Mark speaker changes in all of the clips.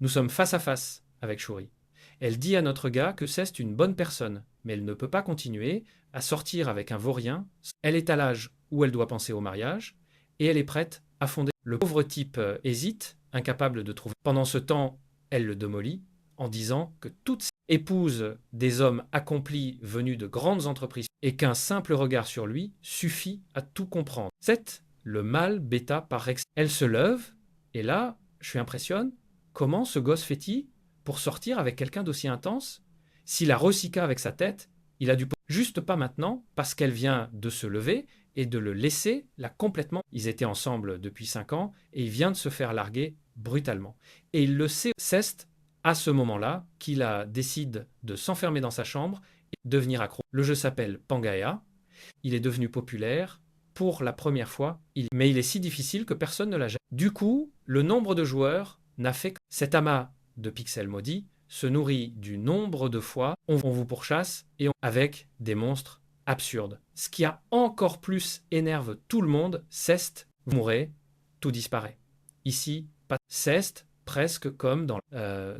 Speaker 1: Nous sommes face à face avec Shuri. Elle dit à notre gars que c'est une bonne personne, mais elle ne peut pas continuer à sortir avec un vaurien. Elle est à l'âge où elle doit penser au mariage, et elle est prête à fonder. Le pauvre type hésite, incapable de trouver. Pendant ce temps, elle le démolit en disant que toute épouse des hommes accomplis venus de grandes entreprises et qu'un simple regard sur lui suffit à tout comprendre. C'est le mâle bêta par excellence. Elle se lève, et là, je suis impressionné. Comment ce gosse fait-il pour sortir avec quelqu'un d'aussi intense? S'il a recyclé avec sa tête, il a dû juste pas maintenant, parce qu'elle vient de se lever et de le laisser là complètement. Ils étaient ensemble depuis 5 ans et il vient de se faire larguer brutalement. Et il le sait, c'est à ce moment-là qu'il décide de s'enfermer dans sa chambre et devenir accro. Le jeu s'appelle Pangaea. Il est devenu populaire pour la première fois, mais il est si difficile que personne ne l'a jamais. Du coup, le nombre de joueurs n'a fait que cet amas de pixels maudits se nourrit du nombre de fois on vous pourchasse avec des monstres absurdes. Ce qui a encore plus énerve tout le monde, c'est vous mourrez, tout disparaît. Ici, pas c'est presque comme dans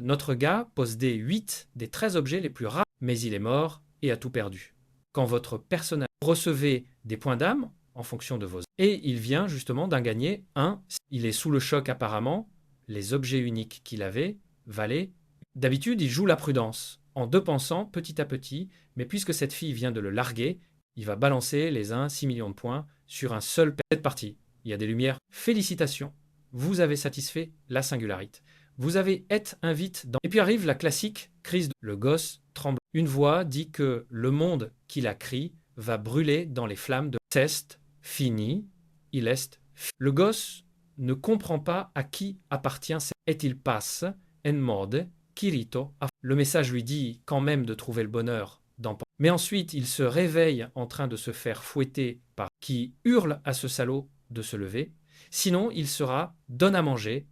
Speaker 1: notre gars possédait 8 des 13 objets les plus rares, mais il est mort et a tout perdu. Quand votre personnage recevez des points d'âme en fonction de vos... Et il vient justement d'en gagner un. Il est sous le choc apparemment. Les objets uniques qu'il avait valaient. D'habitude, il joue la prudence, en dépensant petit à petit, mais puisque cette fille vient de le larguer, il va balancer les 6 millions de points sur un seul cette partie. Il y a des lumières. Félicitations, vous avez satisfait la singularité. Vous avez été invite dans... Et puis arrive la classique crise de... Le gosse tremble. Une voix dit que le monde qu'il a créé va brûler dans les flammes de test fini, il est. Le gosse ne comprend pas à qui appartient et il passe en mode Kirito. Le message lui dit quand même de trouver le bonheur dans... Mais ensuite, il se réveille en train de se faire fouetter par qui hurle à ce salaud de se lever. Sinon, il sera donne à manger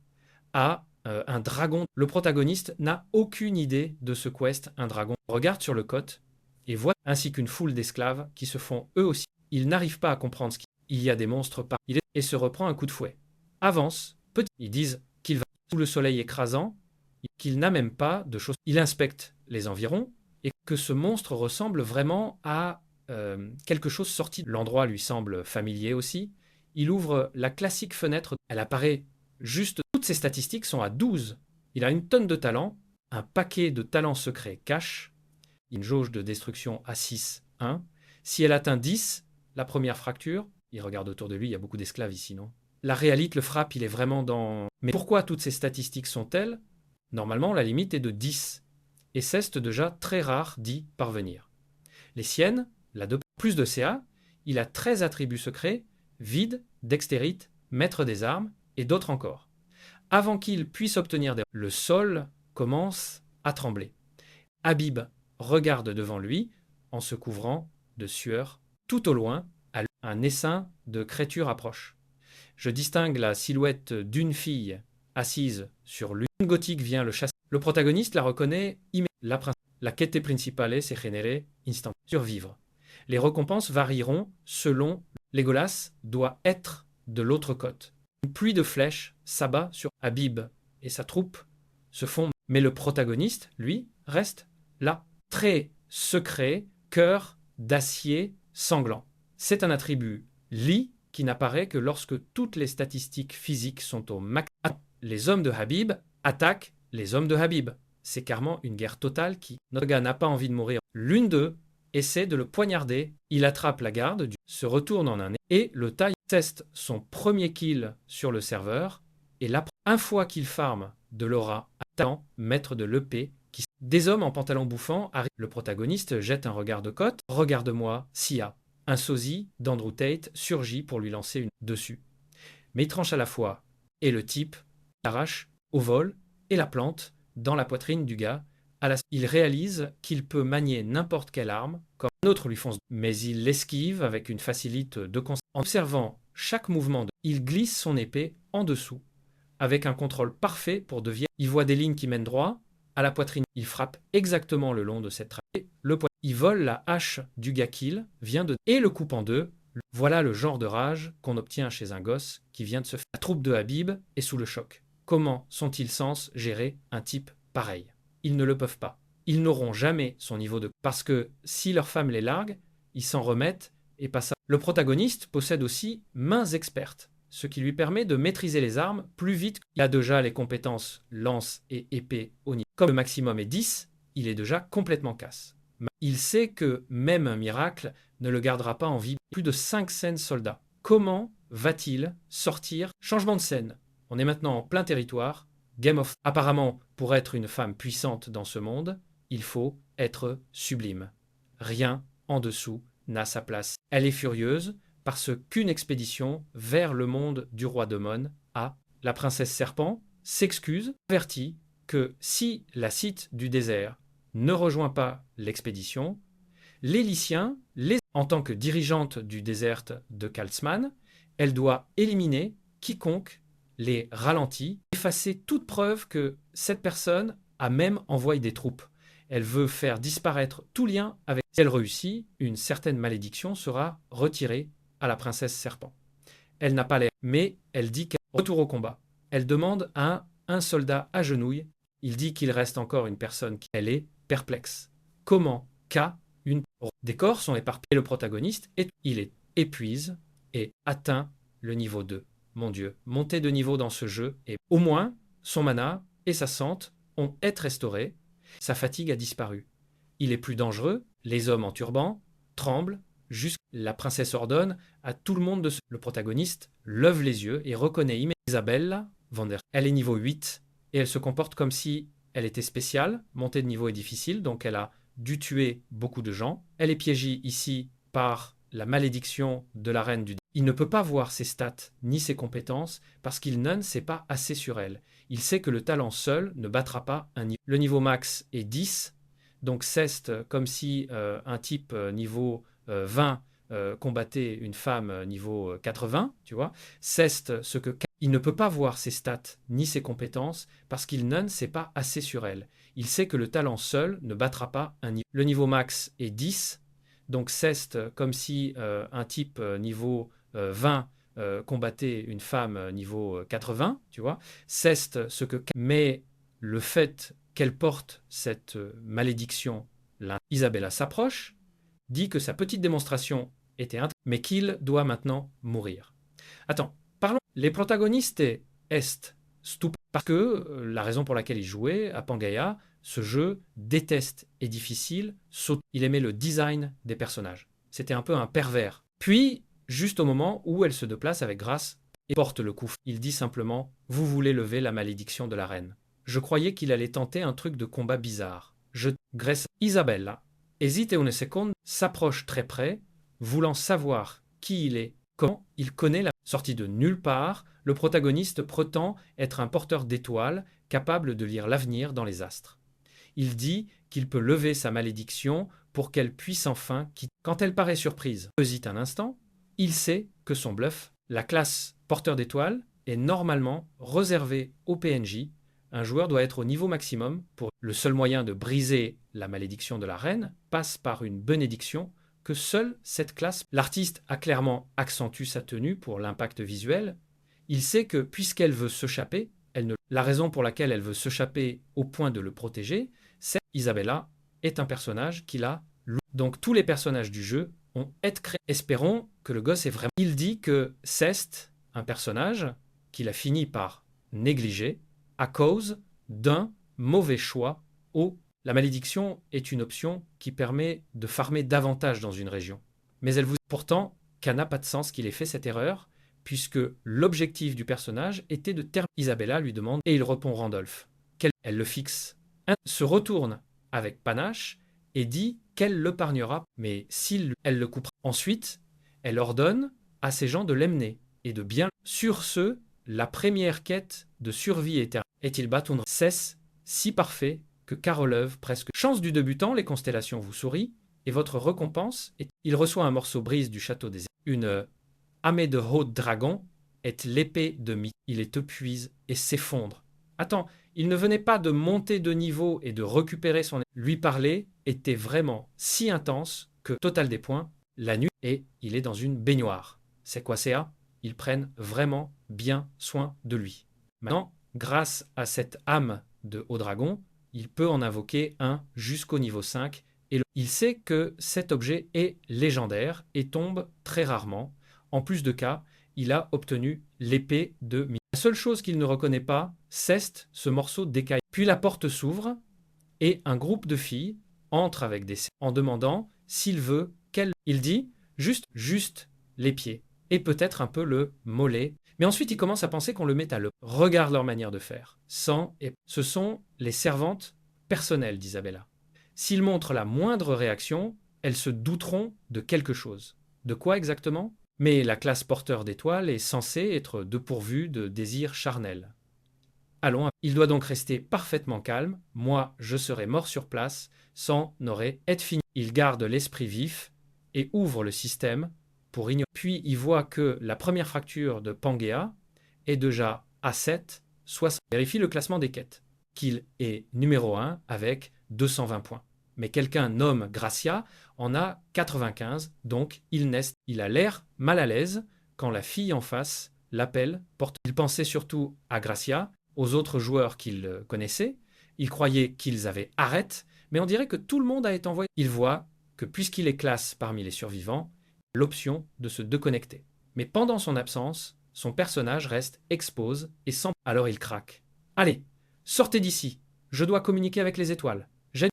Speaker 1: à un dragon. Le protagoniste n'a aucune idée de ce qu'est un dragon. Il regarde sur le côte et voit ainsi qu'une foule d'esclaves qui se font eux aussi. Il n'arrive pas à comprendre ce qu'il y a des monstres par... et se reprend un coup de fouet. Avance, petit. Ils disent qu'il va sous le soleil écrasant, qu'il n'a même pas de choses. Il inspecte les environs et que ce monstre ressemble vraiment à quelque chose sorti. L'endroit lui semble familier aussi. Il ouvre la classique fenêtre. Elle apparaît juste. Toutes ses statistiques sont à 12. Il a une tonne de talents, un paquet de talents secrets cache, une jauge de destruction à 6, 1. Si elle atteint 10, la première fracture, il regarde autour de lui, il y a beaucoup d'esclaves ici, non? La réalité le frappe, il est vraiment dans... Mais pourquoi toutes ces statistiques sont telles? Normalement, la limite est de 10. Et c'est déjà très rare d'y parvenir. Les siennes, plus de CA, il a 13 attributs secrets, vide, dextérite, maître des armes et d'autres encore. Avant qu'il puisse obtenir le sol commence à trembler. Habib regarde devant lui en se couvrant de sueur. Tout au loin, un essaim de créatures approche. Je distingue la silhouette d'une fille assise sur l'une. Une gothique vient le chasser. Le protagoniste la reconnaît immédiatement. La quête principale, c'est générer instant. Survivre. Les récompenses varieront selon... Legolas doit être de l'autre côte. Une pluie de flèches s'abat sur Habib et sa troupe se font. Mais le protagoniste, lui, reste là. Très secret, cœur d'acier sanglant. C'est un attribut li qui n'apparaît que lorsque toutes les statistiques physiques sont au max. Les hommes de Habib attaquent les hommes de Habib. C'est carrément une guerre totale qui... Notre gars n'a pas envie de mourir. L'une d'eux essaie de le poignarder. Il attrape la garde, se retourne en un et le taille. Teste son premier kill sur le serveur et là, une fois qu'il farme de l'aura, talent, maître de l'EP, des hommes en pantalon bouffant arrivent. Le protagoniste jette un regard de côte. Regarde-moi, Sia. Un sosie d'Andrew Tate surgit pour lui lancer une dessus. Mais il tranche à la fois et le type arrache au vol et la plante dans la poitrine du gars. Il réalise qu'il peut manier n'importe quelle arme, comme un autre lui fonce, mais il l'esquive avec une facilité de concentration. En observant chaque mouvement, il glisse son épée en dessous, avec un contrôle parfait pour devenir. Il voit des lignes qui mènent droit à la poitrine. Il frappe exactement le long de cette trajectoire. Il vole la hache du gars kill, vient de... et le coupe en deux. Voilà le genre de rage qu'on obtient chez un gosse qui vient de se faire. La troupe de Habib est sous le choc. Comment sont-ils censés gérer un type pareil? Ils ne le peuvent pas. Ils n'auront jamais son niveau de... Parce que si leur femme les largue, ils s'en remettent et passent à... Le protagoniste possède aussi mains expertes, ce qui lui permet de maîtriser les armes plus vite. Il a déjà les compétences lance et épée au niveau. Comme le maximum est 10, il est déjà complètement casse. Il sait que même un miracle ne le gardera pas en vie. Plus de 500 soldats. Comment va-t-il sortir? Changement de scène. On est maintenant en plein territoire. Game of... Apparemment, pour être une femme puissante dans ce monde, il faut être sublime. Rien en dessous n'a sa place. Elle est furieuse parce qu'une expédition vers le monde du roi Demon a... La princesse serpent s'excuse, avertit que si la Scythe du désert ne rejoint pas l'expédition, les Lyciens, en tant que dirigeante du désert de Kalsman, elle doit éliminer quiconque les ralentit, effacer toute preuve que cette personne a même envoyé des troupes. Elle veut faire disparaître tout lien avec... Si elle réussit, une certaine malédiction sera retirée à la princesse serpent. Elle n'a pas l'air, mais elle dit qu'elle retourne au combat. Elle demande à un soldat agenouille. Il dit qu'il reste encore une personne qui... Elle est perplexe. Comment qu'a une... Des corps sont éparpillés. Le protagoniste, il est épuise et atteint le niveau 2. Mon Dieu, monter de niveau dans ce jeu et au moins son mana et sa santé ont été restaurés. Sa fatigue a disparu. Il est plus dangereux. Les hommes en turban tremblent. Jusqu'à la princesse ordonne à tout le monde de se... Le protagoniste lève les yeux et reconnaît immédiatement Isabella Vander. Elle est niveau 8 et elle se comporte comme si elle était spéciale. Monter de niveau est difficile, donc elle a dû tuer beaucoup de gens. Elle est piégée ici par la malédiction de la reine du... Il ne peut pas voir ses stats ni ses compétences parce qu'il ne sait pas assez sur elle. Il sait que le talent seul ne battra pas un niveau. Le niveau max est 10, donc c'est comme si un type niveau 20 combattait une femme niveau 80, tu vois. C'est ce que... Il ne peut pas voir ses stats ni ses compétences parce qu'il ne sait pas assez sur elle. Il sait que le talent seul ne battra pas un niveau. Le niveau max est 10, donc c'est comme si un type niveau 20 combattait une femme niveau 80, tu vois. C'est ce que... Mais le fait qu'elle porte cette malédiction, Isabella s'approche, dit que sa petite démonstration était mais qu'il doit maintenant mourir. Attends, parlons. Les protagonistes est stupide parce que la raison pour laquelle il jouait à Pangaea, ce jeu déteste et difficile, il aimait le design des personnages. C'était un peu un pervers. Puis, juste au moment où elle se déplace avec grâce et porte le coup, il dit simplement « Vous voulez lever la malédiction de la reine ». Je croyais qu'il allait tenter un truc de combat bizarre. Je graisse. Isabella hésite une seconde, s'approche très près, voulant savoir qui il est, comment il connaît la... Sorti de nulle part, le protagoniste prétend être un porteur d'étoiles capable de lire l'avenir dans les astres. Il dit qu'il peut lever sa malédiction pour qu'elle puisse enfin quitter. Quand elle paraît surprise, hésite un instant, il sait que son bluff, la classe porteur d'étoiles, est normalement réservée au PNJ. Un joueur doit être au niveau maximum pour... Le seul moyen de briser la malédiction de la reine passe par une bénédiction que seule cette classe... L'artiste a clairement accentué sa tenue pour l'impact visuel. Il sait que puisqu'elle veut s'échapper, la raison pour laquelle elle veut s'échapper au point de le protéger, c'est Isabella est un personnage qu'il a... Donc tous les personnages du jeu ont été créés. Espérons que le gosse est vraiment... Il dit que c'est un personnage qu'il a fini par négliger à cause d'un mauvais choix au... La malédiction est une option qui permet de farmer davantage dans une région. Mais elle vous... Pourtant, ça n'a pas de sens qu'il ait fait cette erreur, puisque l'objectif du personnage était de terminer. Isabella lui demande, et il répond Randolph. Elle le fixe. Se retourne avec panache et dit qu'elle le pargnera, mais elle le coupera. Ensuite, elle ordonne à ses gens de l'emmener et de bien... Sur ce, la première quête de survie éternelle est-il bâton cesse si parfait que Karolov presque... Chance du débutant, les constellations vous sourient, et votre récompense est... Il reçoit un morceau brise du château des... Une armée de hauts dragons est l'épée de mythe. Il est épuisé et s'effondre. Attends, il ne venait pas de monter de niveau et de récupérer son... Lui parler était vraiment si intense que, total des points, la nuit, et il est dans une baignoire. C'est quoi CA? Ils prennent vraiment bien soin de lui. Maintenant, grâce à cette âme de haut dragon, il peut en invoquer un jusqu'au niveau 5. Et il sait que cet objet est légendaire et tombe très rarement. En plus de cas, il a obtenu l'épée de Mikaela. La seule chose qu'il ne reconnaît pas, c'est ce morceau d'écaille. Puis la porte s'ouvre et un groupe de filles entre avec des en demandant s'il veut qu'elle. Il dit juste les pieds et peut-être un peu le mollet. Mais ensuite, il commence à penser qu'on le met à l'eau. Regarde leur manière de faire. Ce sont les servantes personnelles d'Isabella. S'ils montrent la moindre réaction, elles se douteront de quelque chose. De quoi exactement? Mais la classe porteur d'étoiles est censée être dépourvue de désirs charnels. Allons, il doit donc rester parfaitement calme. Moi, je serai mort sur place, sans n'aurait être fini. Il garde l'esprit vif et ouvre le système pour ignorer. Puis il voit que la première fracture de Pangea est déjà à 7, soit vérifie le classement des quêtes, qu'il est numéro 1 avec 220 points. Mais quelqu'un nomme Gracia en a 95, donc il neste. Il a l'air mal à l'aise quand la fille en face l'appelle. Il pensait surtout à Gracia, aux autres joueurs qu'il connaissait. Il croyait qu'ils avaient arrête, mais on dirait que tout le monde a été envoyé. Il voit que puisqu'il est classe parmi les survivants, l'option de se déconnecter. Mais pendant son absence, son personnage reste expose et sans. Alors il craque. Allez, sortez d'ici. Je dois communiquer avec les étoiles.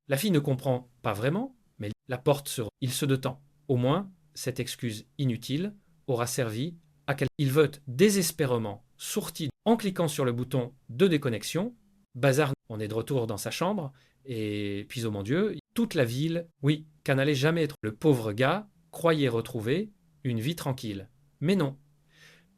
Speaker 1: La fille ne comprend pas vraiment, mais la porte se. Il se détend. Au moins, cette excuse inutile aura servi à quelqu'un. Il veut désespérément sortir en cliquant sur le bouton de déconnexion. Bazar, on est de retour dans sa chambre, et puis oh mon Dieu, toute la ville, oui, qu'à n'allait jamais être. Le pauvre gars croyait retrouver une vie tranquille. Mais non.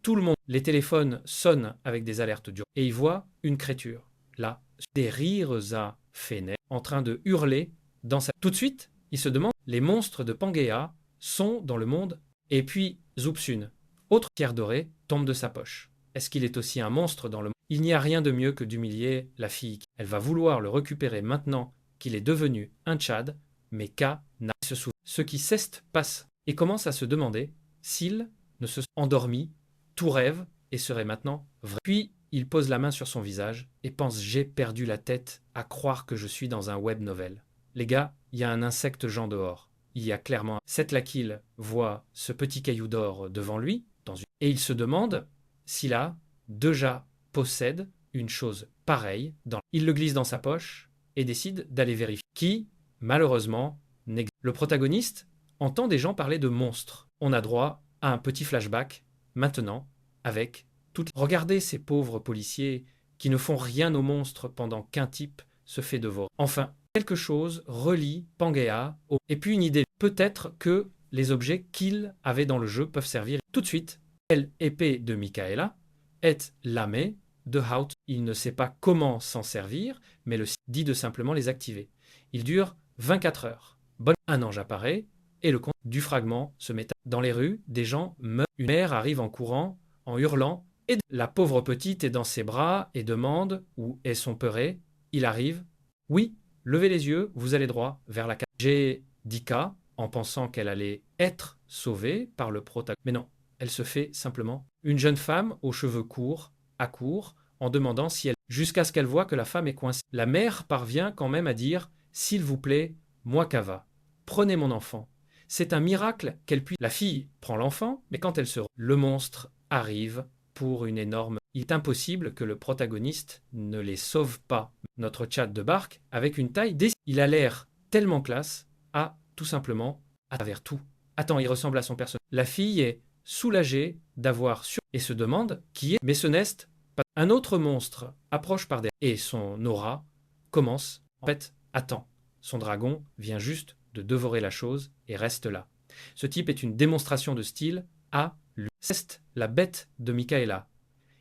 Speaker 1: Tout le monde, les téléphones sonnent avec des alertes dures, et il voit une créature, là, des rires à Fenech, en train de hurler dans sa. Tout de suite, il se demande, les monstres de Pangea sont dans le monde, et puis Zoupsun, autre pierre dorée, tombe de sa poche. Est-ce qu'il est aussi un monstre dans le monde? Il n'y a rien de mieux que d'humilier la fille. Elle va vouloir le récupérer maintenant qu'il est devenu un Tchad, mais K n'a se souvient. Ce qui ceste passe et commence à se demander s'il ne se endormi, tout rêve et serait maintenant vrai. Puis il pose la main sur son visage et pense j'ai perdu la tête à croire que je suis dans un web novel. Les gars, il y a un insecte Jean dehors. Il y a clairement. Seth Lakill voit ce petit caillou d'or devant lui et il se demande s'il a déjà possède une chose pareille. Il le glisse dans sa poche et décide d'aller vérifier. Qui, malheureusement, n'existe. Le protagoniste entend des gens parler de monstres. On a droit à un petit flashback maintenant avec toutes. Regardez ces pauvres policiers qui ne font rien aux monstres pendant qu'un type se fait devorer. Enfin, quelque chose relie Pangea au. Et puis une idée. Peut-être que les objets qu'il avait dans le jeu peuvent servir. Tout de suite, l'épée de Mikaela est lamée de Hout. Il ne sait pas comment s'en servir, mais le dit de simplement les activer. Il dure 24 heures. Un ange apparaît et le compte du fragment se met dans les rues. Des gens meurent. Une mère arrive en courant, en hurlant. Et la pauvre petite est dans ses bras et demande où est son peuré. Il arrive. Oui, levez les yeux, vous allez droit vers la case. J'ai dit K en pensant qu'elle allait être sauvée par le protagoniste. Mais non, elle se fait simplement une jeune femme aux cheveux courts, accourt, en demandant si elle. Jusqu'à ce qu'elle voit que la femme est coincée. La mère parvient quand même à dire s'il vous plaît, moi Kava, prenez mon enfant. C'est un miracle qu'elle puisse. La fille prend l'enfant, mais quand elle se. Le monstre arrive pour une énorme. Il est impossible que le protagoniste ne les sauve pas. Notre chat de barque, avec une taille. Il a l'air tellement classe, à tout simplement à travers tout. Attends, il ressemble à son personnage. La fille est soulagée d'avoir su et se demande qui est. Mais ce n'est pas. Un autre monstre approche par derrière et son aura commence. En fait, attends, son dragon vient juste de dévorer la chose et reste là. Ce type est une démonstration de style à lui. C'est la bête de Mikaela.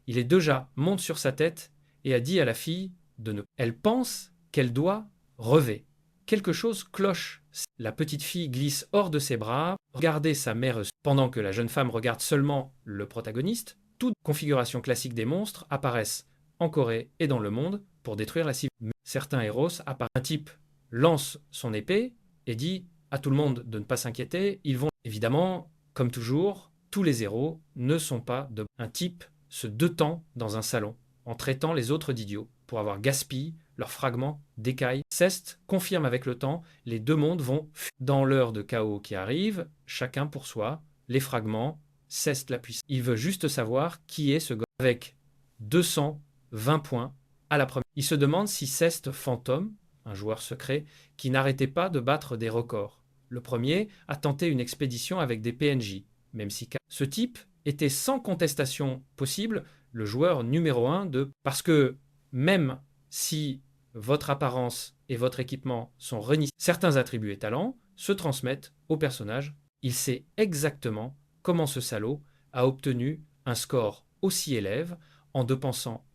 Speaker 1: Il est déjà monte sur sa tête et a dit à la fille de ne. Elle pense qu'elle doit rêver. Quelque chose cloche. La petite fille glisse hors de ses bras, regardez sa mère pendant que la jeune femme regarde seulement le protagoniste. Toutes configurations classiques des monstres apparaissent en Corée et dans le monde pour détruire la civilisation. Certains héros apparaissent. Un type lance son épée et dit à tout le monde de ne pas s'inquiéter. Ils vont évidemment, comme toujours, tous les héros ne sont pas de. Un type se détend dans un salon en traitant les autres d'idiots, pour avoir gaspillé leurs fragments d'écailles. Ceste confirme avec le temps, les deux mondes vont dans l'heure de chaos qui arrive, chacun pour soi, les fragments, Ceste la puissance. Il veut juste savoir qui est ce gars avec 220 points à la première. Il se demande si Ceste Fantôme, un joueur secret, qui n'arrêtait pas de battre des records. Le premier a tenté une expédition avec des PNJ, même si ce type était sans contestation possible le joueur numéro 1 de... Parce que même si votre apparence et votre équipement sont réunis, certains attributs et talents se transmettent au personnage. Il sait exactement comment ce salaud a obtenu un score aussi élève en dépensant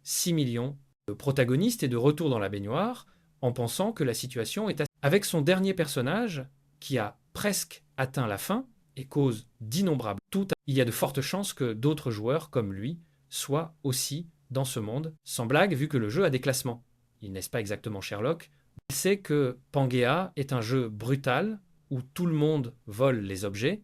Speaker 1: 6 millions. Le protagoniste est de retour dans la baignoire en pensant que la situation est... Avec son dernier personnage qui a presque atteint la fin et cause d'innombrables il y a de fortes chances que d'autres joueurs comme lui soient aussi dans ce monde, sans blague vu que le jeu a des classements. Il n'est pas exactement Sherlock. Il sait que Pangea est un jeu brutal où tout le monde vole les objets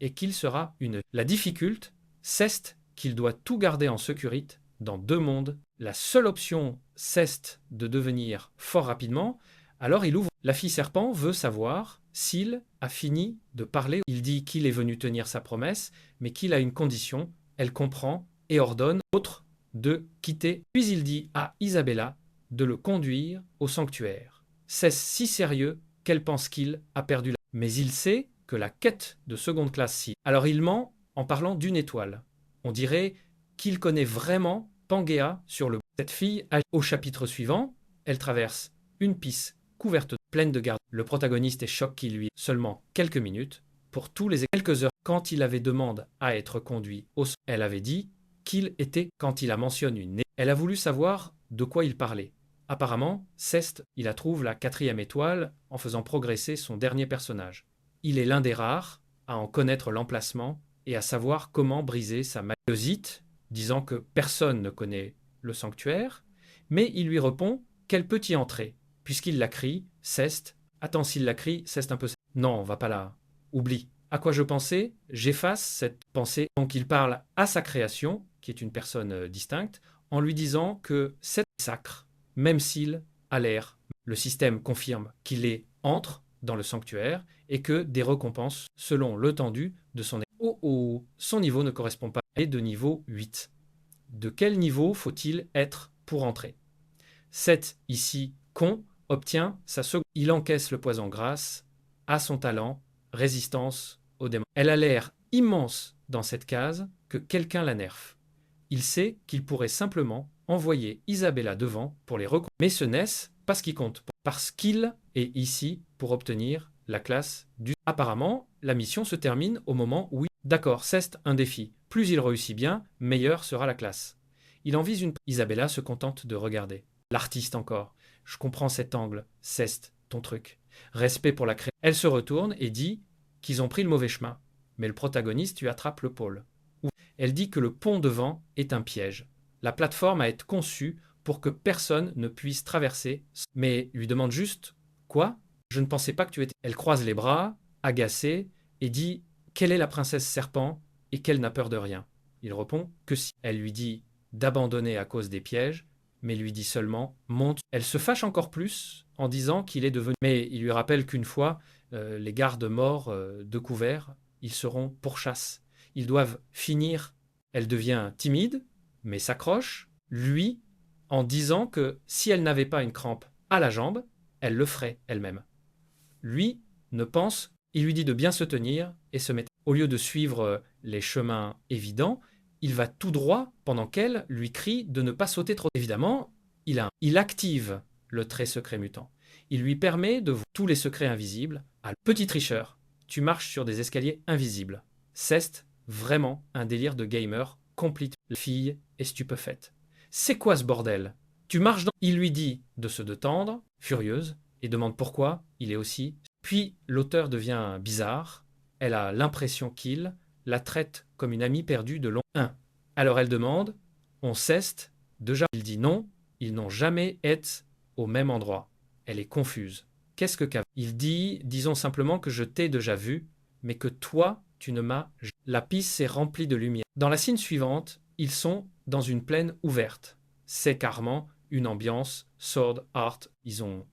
Speaker 1: et qu'il sera une... La difficulté, c'est qu'il doit tout garder en sécurité dans 2 mondes. La seule option, c'est de devenir fort rapidement. Alors il ouvre. La fille serpent veut savoir s'il a fini de parler. Il dit qu'il est venu tenir sa promesse, mais qu'il a une condition. Elle comprend et ordonne l'autre de quitter. Puis il dit à Isabella de le conduire au sanctuaire. C'est si sérieux qu'elle pense qu'il a perdu la... Mais il sait que la quête de seconde classe si. Alors il ment en parlant d'une étoile. On dirait qu'il connaît vraiment Pangea sur le... Cette fille, au chapitre suivant, elle traverse une piste couverte pleine de gardes. Le protagoniste est choqué qu'il lui seulement quelques minutes pour tous les quelques heures. Quand il avait demandé à être conduit au... Elle avait dit qu'il était... Quand il a mentionné une... Elle a voulu savoir de quoi il parlait. Apparemment, Ceste, il a trouvé la 4e étoile en faisant progresser son dernier personnage. Il est l'un des rares à en connaître l'emplacement et à savoir comment briser sa malhosite, disant que personne ne connaît le sanctuaire, mais il lui répond qu'elle peut y entrer, puisqu'il la crie, Ceste. Attends, s'il la crie, Ceste un peu... Non, on va pas là. Oublie. À quoi je pensais? J'efface cette pensée. Donc il parle à sa création, qui est une personne distincte, en lui disant que c'est sacre, même s'il a l'air. Le système confirme qu'il est entre dans le sanctuaire et que des récompenses selon l'étendue de son... son niveau ne correspond pas à de niveau 8. De quel niveau faut-il être pour entrer? 7 ici, con, obtient sa seconde. Il encaisse le poison grâce à son talent, résistance aux démons. Elle a l'air immense dans cette case que quelqu'un la nerfe. Il sait qu'il pourrait simplement envoyer Isabella devant pour les recompenser. Mais ce n'est pas ce qui compte, parce qu'il est ici pour obtenir la classe du... Apparemment, la mission se termine au moment où... D'accord, c'est un défi. Plus il réussit bien, meilleure sera la classe. Il en vise une... Isabella se contente de regarder. L'artiste encore. Je comprends cet angle. C'est ton truc. Respect pour la création. Elle se retourne et dit qu'ils ont pris le mauvais chemin. Mais le protagoniste lui attrape le pôle. Elle dit que le pont devant est un piège. La plateforme a été conçue pour que personne ne puisse traverser. Mais lui demande juste « Quoi ? Je ne pensais pas que tu étais... » Elle croise les bras, agacée, et dit quelle est la princesse serpent et qu'elle n'a peur de rien. Il répond que si. Elle lui dit d'abandonner à cause des pièges, mais lui dit seulement « Monte ». Elle se fâche encore plus en disant qu'il est devenu... Mais il lui rappelle qu'une fois, les gardes morts de couvert, ils seront pourchasse. Ils doivent finir. Elle devient timide, mais s'accroche, lui, en disant que si elle n'avait pas une crampe à la jambe, elle le ferait elle-même. Lui ne pense, il lui dit de bien se tenir et se mettre. Au lieu de suivre les chemins évidents, il va tout droit pendant qu'elle lui crie de ne pas sauter trop. Évidemment, il active le trait secret mutant. Il lui permet de voir tous les secrets invisibles. Petit tricheur, tu marches sur des escaliers invisibles. C'est vraiment un délire de gamer complète. La fille est stupéfaite. C'est quoi ce bordel? Tu marches dans... Il lui dit de se détendre, furieuse, et demande pourquoi il est aussi... Puis l'auteur devient bizarre. Elle a l'impression qu'il la traite comme une amie perdue de long 1. Alors elle demande, on cesse déjà. Il dit non, ils n'ont jamais été au même endroit. Elle est confuse. Qu'est-ce que il dit, disons simplement que je t'ai déjà vu, mais que toi, tu ne m'as... La piste s'est remplie de lumière. Dans la scène suivante, ils sont dans une plaine ouverte. C'est carrément une ambiance sword art.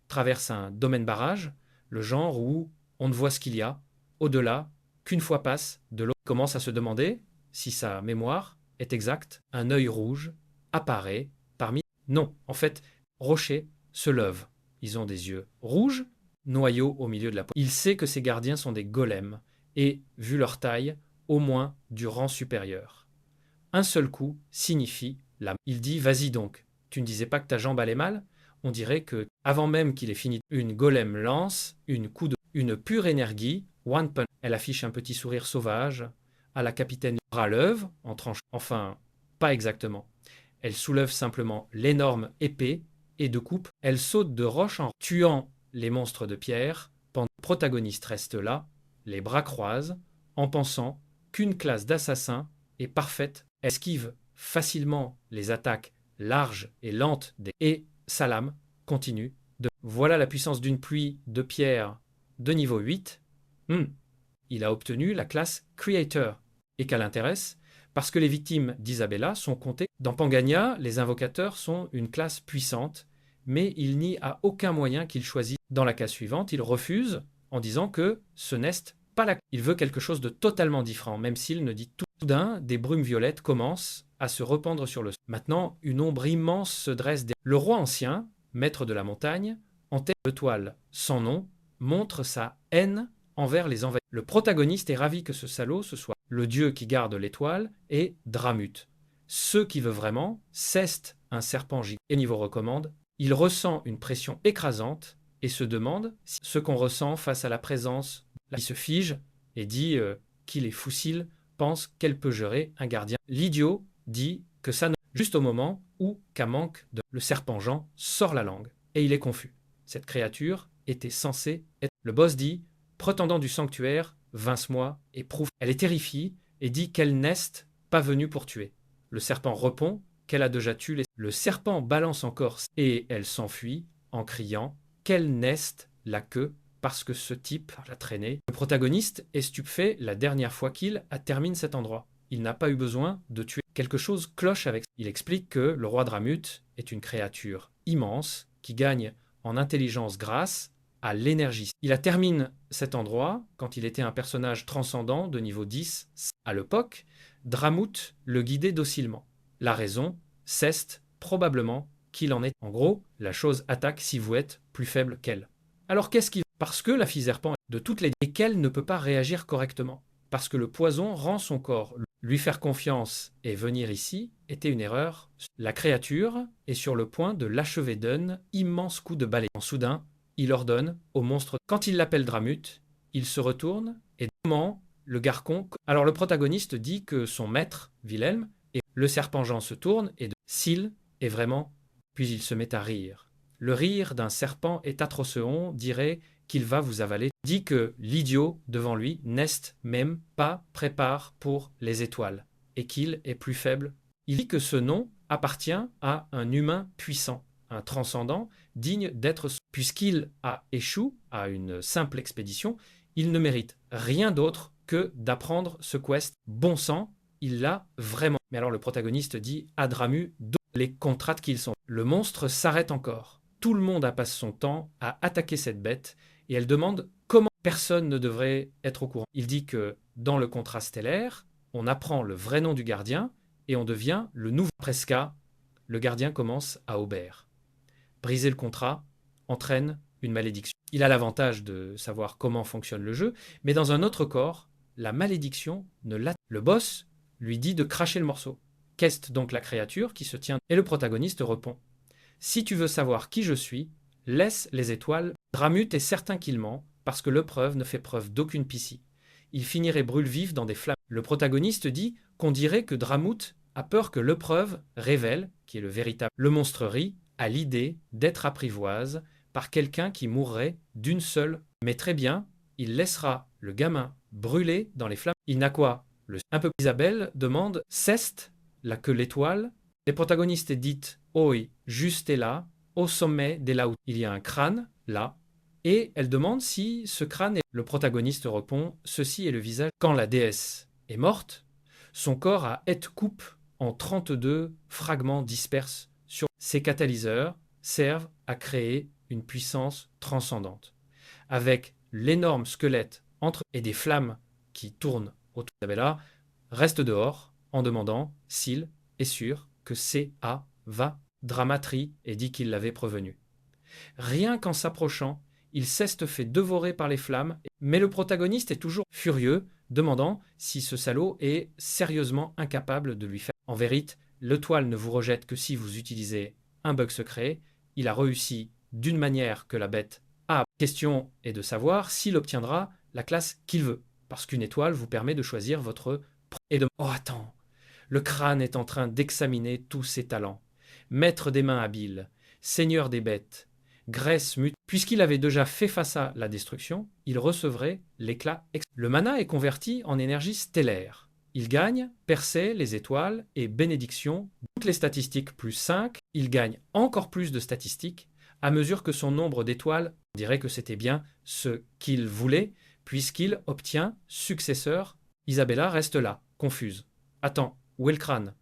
Speaker 1: Traversent un domaine barrage, le genre où on ne voit ce qu'il y a au-delà qu'une fois passe de l'autre. Commence à se demander si sa mémoire est exacte. Un œil rouge apparaît parmi. Non, en fait, rocher se lève. Ils ont des yeux rouges, noyau au milieu de la peau. Il sait que ces gardiens sont des golems et, vu leur taille, au moins du rang supérieur. Un seul coup signifie la. Il dit vas-y donc. Tu ne disais pas que ta jambe allait mal? On dirait que, avant même qu'il ait fini, une golem lance une pure énergie, one punch. Elle affiche un petit sourire sauvage à la capitaine Raleuve en tranche. Enfin, pas exactement. Elle soulève simplement l'énorme épée et de coupe. Elle saute de roche en tuant les monstres de pierre. Pendant que le protagoniste reste là, les bras croisés, en pensant qu'une classe d'assassins est parfaite. Esquive facilement les attaques larges et lentes et sa lame continue de. Voilà la puissance d'une pluie de pierre de niveau 8. Il a obtenu la classe Creator. Et qu'elle intéresse parce que les victimes d'Isabella sont comptées. Dans Pangania, les invocateurs sont une classe puissante, mais il n'y a aucun moyen qu'il choisisse. Dans la case suivante, il refuse en disant que ce n'est pas la. Il veut quelque chose de totalement différent, même s'il ne dit tout. Soudain, des brumes violettes commencent à se répandre sur le sol. Maintenant, une ombre immense se dresse. Le roi ancien, maître de la montagne, en tête de toile sans nom, montre sa haine envers les envahisseurs. Le protagoniste est ravi que ce salaud, ce soit le dieu qui garde l'étoile, et Dramut. Ce qui veut vraiment, Ceste, un serpent gigant, et niveau recommande, il ressent une pression écrasante et se demande si ce qu'on ressent face à la présence. Il se fige et dit qu'il est fossile, pense qu'elle peut gérer un gardien. L'idiot dit que ça ne. Juste au moment où, qu'à manque de. Le serpent Jean sort la langue et il est confus. Cette créature était censée être. Le boss dit prétendant du sanctuaire, vince-moi et prouve. Elle est terrifiée et dit qu'elle n'est pas venue pour tuer. Le serpent répond qu'elle a déjà tué les. Le serpent balance encore et elle s'enfuit en criant qu'elle n'est la queue parce que ce type l'a traîné. Le protagoniste est stupéfait la dernière fois qu'il termine cet endroit. Il n'a pas eu besoin de tuer. Quelque chose cloche avec. Il explique que le roi Dramut est une créature immense qui gagne en intelligence grâce à l'énergie. Il termine cet endroit quand il était un personnage transcendant de niveau 10. À l'époque, Dramut le guidait docilement. La raison, c'est probablement qu'il en est. En gros, la chose attaque si vous êtes plus faible qu'elle. Alors qu'est-ce qui. Parce que la fille serpent de toutes les. Et qu'elle ne peut pas réagir correctement. Parce que le poison rend son corps. Lui faire confiance et venir ici était une erreur. La créature est sur le point de l'achever d'un immense coup de balai. Soudain, il ordonne au monstre. Quand il l'appelle Dramut, il se retourne et comment le garcon. Alors le protagoniste dit que son maître, Wilhelm, et le serpent Jean se tourne et de. S'il est vraiment. Puis il se met à rire. Le rire d'un serpent est atroceon, dirait qu'il va vous avaler. Dit que l'idiot devant lui n'est même pas prépare pour les étoiles et qu'il est plus faible. Il dit que ce nom appartient à un humain puissant, un transcendant digne d'être. Puisqu'il a échoué à une simple expédition, il ne mérite rien d'autre que d'apprendre ce quest. Bon sang, il l'a vraiment. Mais alors le protagoniste dit à Dramut les contrats qu'ils sont. Le monstre s'arrête encore. Tout le monde a passé son temps à attaquer cette bête et elle demande comment personne ne devrait être au courant. Il dit que dans le contrat stellaire, on apprend le vrai nom du gardien et on devient le nouveau. Presca, le gardien commence à obéir. Briser le contrat entraîne une malédiction. Il a l'avantage de savoir comment fonctionne le jeu, mais dans un autre corps, la malédiction ne l'a. Le boss lui dit de cracher le morceau. Qu'est donc la créature qui se tient. Et le protagoniste répond. Si tu veux savoir qui je suis, laisse les étoiles. Dramut est certain qu'il ment, parce que l'épreuve ne fait preuve d'aucune pissie. Il finirait brûle vif dans des flammes. Le protagoniste dit qu'on dirait que Dramut a peur que l'épreuve révèle, qui est le véritable. Le monstre rit à l'idée d'être apprivoise par quelqu'un qui mourrait d'une seule. Mais très bien, il laissera le gamin brûler dans les flammes. Il n'a quoi. Un peu. Isabelle demande Ceste, la queue l'étoile. Les protagonistes disent Oi, juste est là, au sommet des laouts. Il y a un crâne, là, et elle demande si ce crâne est. Le protagoniste répond Ceci est le visage. Quand la déesse est morte, son corps a été coupé en 32 fragments disperses sur ces catalyseurs servent à créer une puissance transcendante. Avec l'énorme squelette entre et des flammes qui tournent autour d'Isabella, reste dehors en demandant s'il est sûr que C.A. va. Dramatri et dit qu'il l'avait prévenu. Rien qu'en s'approchant, il s'est fait dévorer par les flammes, mais le protagoniste est toujours furieux, demandant si ce salaud est sérieusement incapable de lui faire. En vérité, l'étoile ne vous rejette que si vous utilisez un bug secret. Il a réussi d'une manière que la bête a. Question est de savoir s'il obtiendra la classe qu'il veut, parce qu'une étoile vous permet de choisir votre. Et de. Oh attends, le crâne est en train d'examiner tous ses talents. Maître des mains habiles, seigneur des bêtes, graisse mute. Puisqu'il avait déjà fait face à la destruction, il recevrait l'éclat. Le mana est converti en énergie stellaire. Il gagne percée, les étoiles et bénédiction. Toutes les statistiques plus 5, il gagne encore plus de statistiques à mesure que son nombre d'étoiles. On dirait que c'était bien ce qu'il voulait, puisqu'il obtient successeur. Isabella reste là, confuse. Attends, où est le crâne?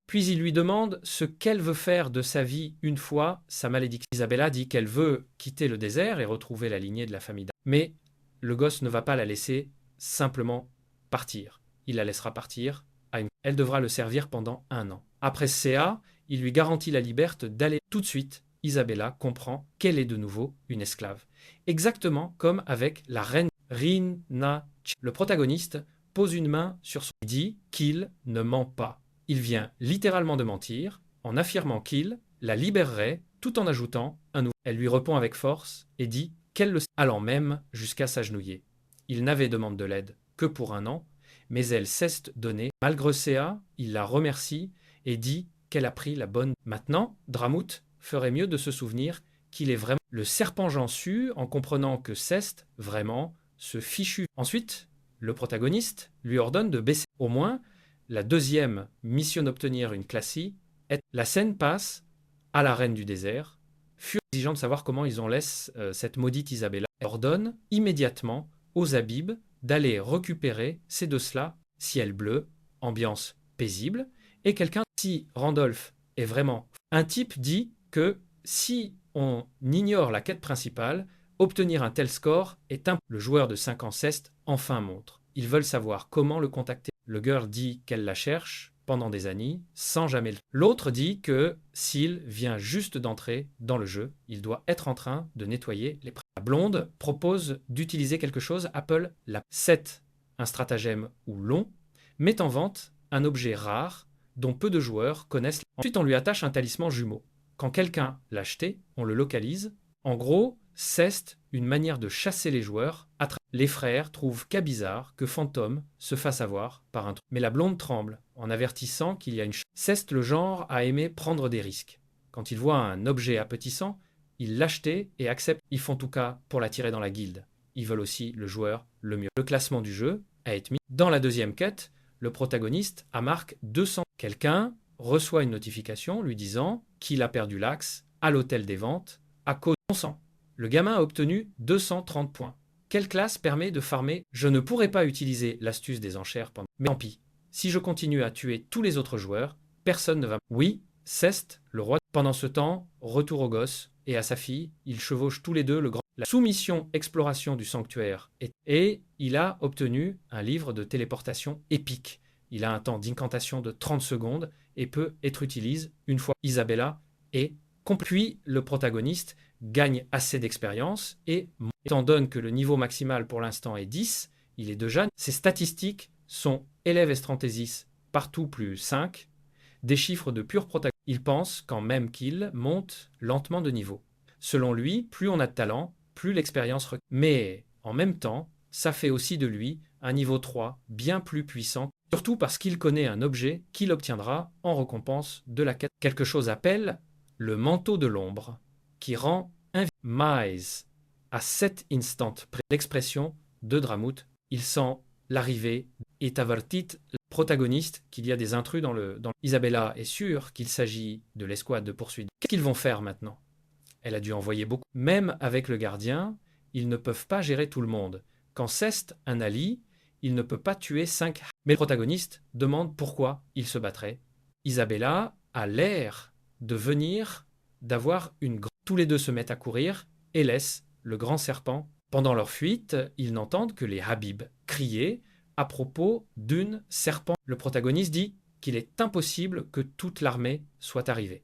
Speaker 1: Puis il lui demande ce qu'elle veut faire de sa vie une fois sa malédiction. Isabella dit qu'elle veut quitter le désert et retrouver la lignée de la famille. Mais le gosse ne va pas la laisser simplement partir. Il la laissera partir à une. Elle devra le servir pendant 1 an. Après CA, il lui garantit la liberté d'aller tout de suite. Isabella comprend qu'elle est de nouveau une esclave. Exactement comme avec la reine Rina. Le protagoniste pose une main sur son. Il dit qu'il ne ment pas. Il vient littéralement de mentir en affirmant qu'il la libérerait tout en ajoutant un nouveau. Elle lui répond avec force et dit qu'elle le sait, allant même jusqu'à s'agenouiller. Il n'avait demandé de l'aide que pour 1 an, mais elle cesse de donner. Malgré CA, il la remercie et dit qu'elle a pris la bonne. Maintenant, Dramout ferait mieux de se souvenir qu'il est vraiment. Le serpent Jean sue en comprenant que Ceste, vraiment, ce fichu. Ensuite, le protagoniste lui ordonne de baisser. Au moins, la deuxième mission d'obtenir une classie est. La scène passe à la reine du désert, furent exigeant de savoir comment ils en laissent cette maudite Isabella. Elle ordonne immédiatement aux Abibes d'aller récupérer ces deux-là, ciel bleu, ambiance paisible, et quelqu'un. Si Randolph est vraiment. Un type dit que si on ignore la quête principale, obtenir un tel score est un. Le joueur de 5 ans Ceste enfin montre. Ils veulent savoir comment le contacter. Le girl dit qu'elle la cherche pendant des années, sans jamais le. L'autre dit que s'il vient juste d'entrer dans le jeu, il doit être en train de nettoyer les. La blonde propose d'utiliser quelque chose. Apple la 7, un stratagème ou long, met en vente un objet rare dont peu de joueurs connaissent. Ensuite, on lui attache un talisman jumeau. Quand quelqu'un l'a acheté, on le localise. En gros, c'est une manière de chasser les joueurs. Les frères trouvent qu'à bizarre que Fantôme se fasse avoir par un truc. Mais la blonde tremble en avertissant qu'il y a une. Ceste le genre à aimer prendre des risques. Quand il voit un objet appétissant, il l'achète et accepte. Ils font tout cas pour l'attirer dans la guilde. Ils veulent aussi le joueur le mieux. Le classement du jeu a été mis. Dans la deuxième quête, le protagoniste a marqué 200. Quelqu'un reçoit une notification lui disant qu'il a perdu l'axe à l'hôtel des ventes à cause de son sang. Le gamin a obtenu 230 points. Quelle classe permet de farmer? Je ne pourrais pas utiliser l'astuce des enchères pendant. Mais tant pis. Si je continue à tuer tous les autres joueurs, personne ne va. Oui, Ceste, le roi. Pendant ce temps, retour au gosse et à sa fille, ils chevauchent tous les deux le grand. La soumission exploration du sanctuaire. Et il a obtenu un livre de téléportation épique. Il a un temps d'incantation de 30 secondes et peut être utilisé une fois. Isabella est. Puis le protagoniste gagne assez d'expérience et, étant donné que le niveau maximal pour l'instant est 10, il est déjà. Ses statistiques sont élève estrantésis partout plus 5, des chiffres de pur protagoniste. Il pense quand même qu'il monte lentement de niveau. Selon lui, plus on a de talent, plus l'expérience. Mais en même temps, ça fait aussi de lui un niveau 3 bien plus puissant, surtout parce qu'il connaît un objet qu'il obtiendra en récompense de la quête. Quelque chose appelle le manteau de l'ombre, qui rend Mais à cet instant près l'expression de Dramout, il sent l'arrivée et avertit le protagoniste qu'il y a des intrus dans le. Isabella est sûre qu'il s'agit de l'escouade de poursuite. Qu'est-ce qu'ils vont faire maintenant? Elle a dû envoyer beaucoup. Même avec le gardien, ils ne peuvent pas gérer tout le monde. Quand Ceste un allié, il ne peut pas tuer 5. Mais le protagoniste demande pourquoi il se battrait. Isabella a l'air de venir d'avoir une grande... Tous les deux se mettent à courir et laissent le grand serpent. Pendant leur fuite, ils n'entendent que les Habib crier à propos d'une serpent. Le protagoniste dit qu'il est impossible que toute l'armée soit arrivée.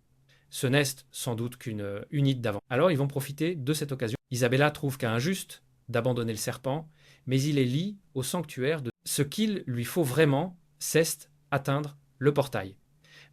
Speaker 1: Ce n'est sans doute qu'une unité d'avant. Alors ils vont profiter de cette occasion. Isabella trouve qu'à injuste d'abandonner le serpent, mais il est lié au sanctuaire de ce qu'il lui faut vraiment, c'est atteindre le portail.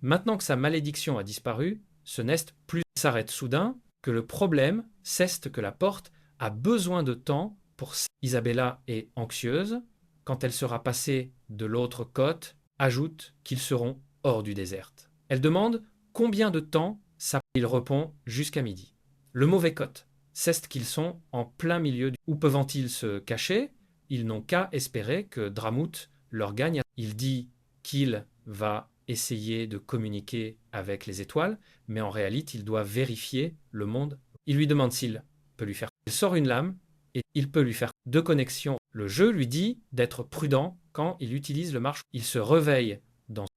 Speaker 1: Maintenant que sa malédiction a disparu, ce n'est plus s'arrête soudain que le problème, c'est que la porte a besoin de temps pour... Isabella est anxieuse. Quand elle sera passée de l'autre côte, ajoute qu'ils seront hors du désert. Elle demande combien de temps ça... Il répond jusqu'à midi. Le mauvais côte, c'est qu'ils sont en plein milieu Où peuvent-ils se cacher? Ils n'ont qu'à espérer que Dramout leur gagne. Il dit qu'il va essayer de communiquer avec les étoiles, mais en réalité, il doit vérifier le monde. Il lui demande s'il peut lui faire... Il sort une lame et il peut lui faire 2 connexions. Le jeu lui dit d'être prudent quand il utilise le marche. Il se réveille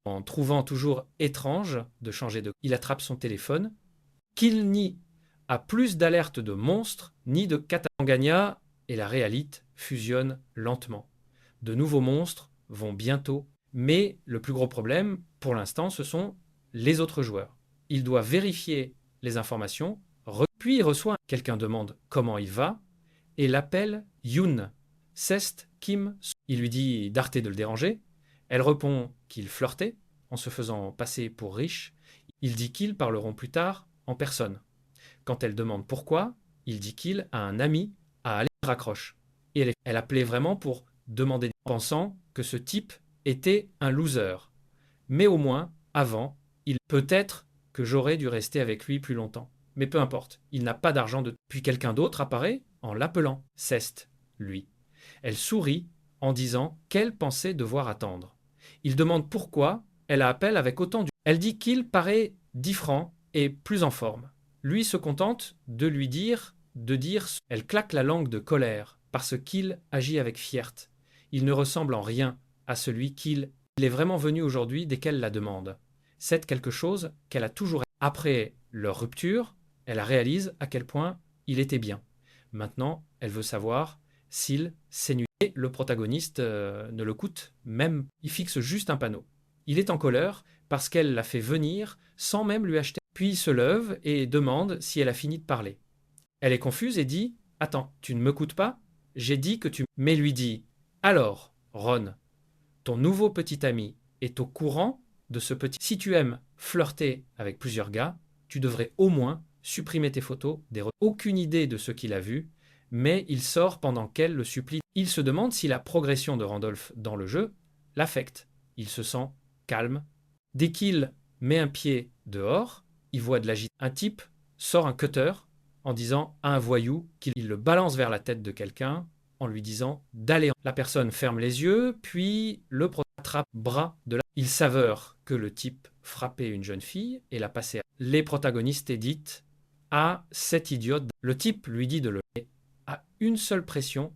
Speaker 1: en trouvant toujours étrange de changer de... Il attrape son téléphone, qu'il n'y a plus d'alerte de monstres ni de Katangania et la réalité fusionne lentement. De nouveaux monstres vont bientôt, mais le plus gros problème, pour l'instant, ce sont les autres joueurs. Il doit vérifier les informations, puis il reçoit... Quelqu'un demande comment il va, et l'appelle Yoon. C'est Kim. Il lui dit d'arrêter de le déranger. Elle répond qu'il flirtait en se faisant passer pour riche. Il dit qu'ils parleront plus tard en personne. Quand elle demande pourquoi, il dit qu'il a un ami à aller raccroche. Et elle appelait vraiment pour demander, pensant que ce type était un loser. Mais au moins, avant, peut-être que j'aurais dû rester avec lui plus longtemps. Mais peu importe, il n'a pas d'argent de... Puis quelqu'un d'autre apparaît en l'appelant. C'est lui. Elle sourit en disant qu'elle pensait devoir attendre. Il demande pourquoi elle appelle avec autant Elle dit qu'il paraît différent et plus en forme. Lui se contente de lui dire, Elle claque la langue de colère parce qu'il agit avec fierté. Il ne ressemble en rien à celui qu'il... Il est vraiment venu aujourd'hui dès qu'elle la demande. C'est quelque chose qu'elle a toujours... Après leur rupture, elle réalise à quel point il était bien. Maintenant, elle veut savoir s'il s'ennuie. Et le protagoniste ne le coûte même. Il fixe juste un panneau. Il est en colère parce qu'elle l'a fait venir sans même lui acheter. Puis il se lève et demande si elle a fini de parler. Elle est confuse et dit « Attends, tu ne me coûtes pas? J'ai dit que tu... » Mais lui dit « Alors, Ron, ton nouveau petit ami est au courant de ce petit... Si tu aimes flirter avec plusieurs gars, tu devrais au moins supprimer tes photos. Aucune idée de ce qu'il a vu, mais il sort pendant qu'elle le supplie. Il se demande si la progression de Randolph dans le jeu l'affecte. Il se sent calme. Dès qu'il met un pied dehors, il voit de l'agitation. Un type sort un cutter en disant à un voyou qu'il le balance vers la tête de quelqu'un en lui disant d'aller. La personne ferme les yeux, puis le attrape bras de la... Il s'avère que le type frappait une jeune fille et l'a passée. Les protagonistes éditent à cet idiote. Le type lui dit de le... À une seule pression,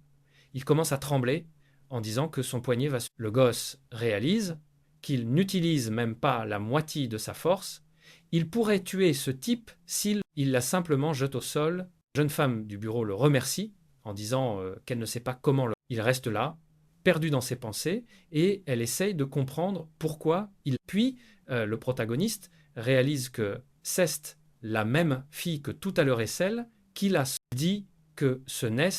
Speaker 1: il commence à trembler en disant que son poignet va... Le gosse réalise qu'il n'utilise même pas la moitié de sa force. Il pourrait tuer ce type s'il la simplement jette au sol. La jeune femme du bureau le remercie en disant qu'elle ne sait pas comment... Il reste là, perdu dans ses pensées, et elle essaye de comprendre pourquoi il... Puis, le protagoniste réalise que c'est la même fille que tout à l'heure est celle qu'il a dit que ce n'est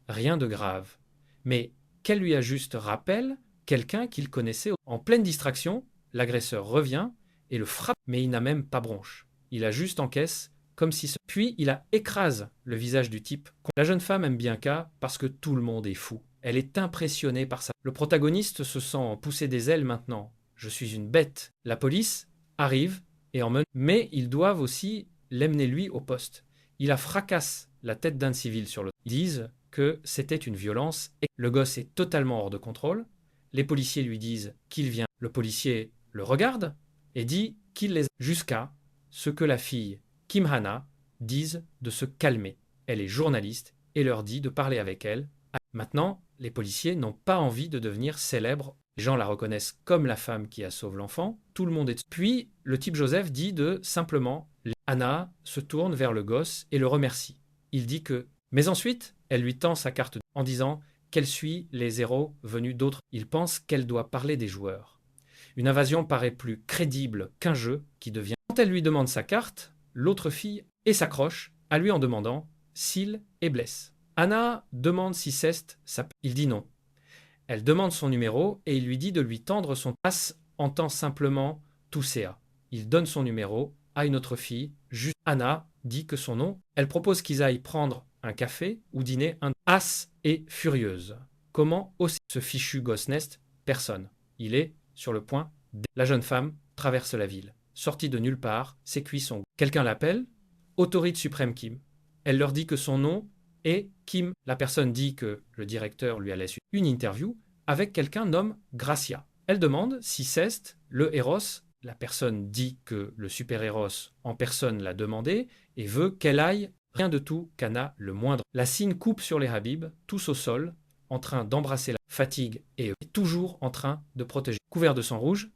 Speaker 1: rien de grave. Mais qu'elle lui ajuste rappelle quelqu'un qu'il connaissait. En pleine distraction, l'agresseur revient et le frappe, mais il n'a même pas bronche. Il a juste encaisse, comme si... Puis il écrase le visage du type. La jeune femme aime bien K parce que tout le monde est fou. Elle est impressionnée par ça. Le protagoniste se sent pousser des ailes maintenant. Je suis une bête. La police arrive et emmène. Mais ils doivent aussi l'emmener lui au poste. Il fracasse la tête d'un civil sur le... Ils disent que c'était une violence et le gosse est totalement hors de contrôle. Les policiers lui disent qu'il vient. Le policier le regarde et dit qu'il les... Jusqu'à ce que la fille, Kim Hana, dise de se calmer. Elle est journaliste et leur dit de parler avec elle. Maintenant, les policiers n'ont pas envie de devenir célèbres. Les gens la reconnaissent comme la femme qui a sauvé l'enfant. Tout le monde est... Puis, le type Joseph dit de simplement... Anna se tourne vers le gosse et le remercie. Il dit que... Mais ensuite, elle lui tend sa carte en disant qu'elle suit les héros venus d'autres. Il pense qu'elle doit parler des joueurs. Une invasion paraît plus crédible qu'un jeu qui devient... Quand elle lui demande sa carte, l'autre fille et s'accroche à lui en demandant s'il est blesse. Anna demande si Ceste s'appelle. Il dit non. Elle demande son numéro et il lui dit de lui tendre son passe entend simplement Toussea. Il donne son numéro à une autre fille. Juste Anna dit que son nom. Elle propose qu'ils aillent prendre un café ou dîner. As est furieuse. Comment aussi ce fichu gosse nest? Personne. Il est sur le point. La jeune femme traverse la ville. Sortie de nulle part, ses cuisses sont... Quelqu'un l'appelle Autorité suprême Kim. Elle leur dit que son nom est Kim. La personne dit que le directeur lui a laissé une interview avec quelqu'un nommé Gracia. Elle demande si Ceste, le héros, la personne dit que le super-héros en personne l'a demandé et veut qu'elle aille. Rien de tout qu'Anna le moindre. La cygne coupe sur les Habib, tous au sol, en train d'embrasser la fatigue et toujours en train de protéger. Couverts de sang rouge,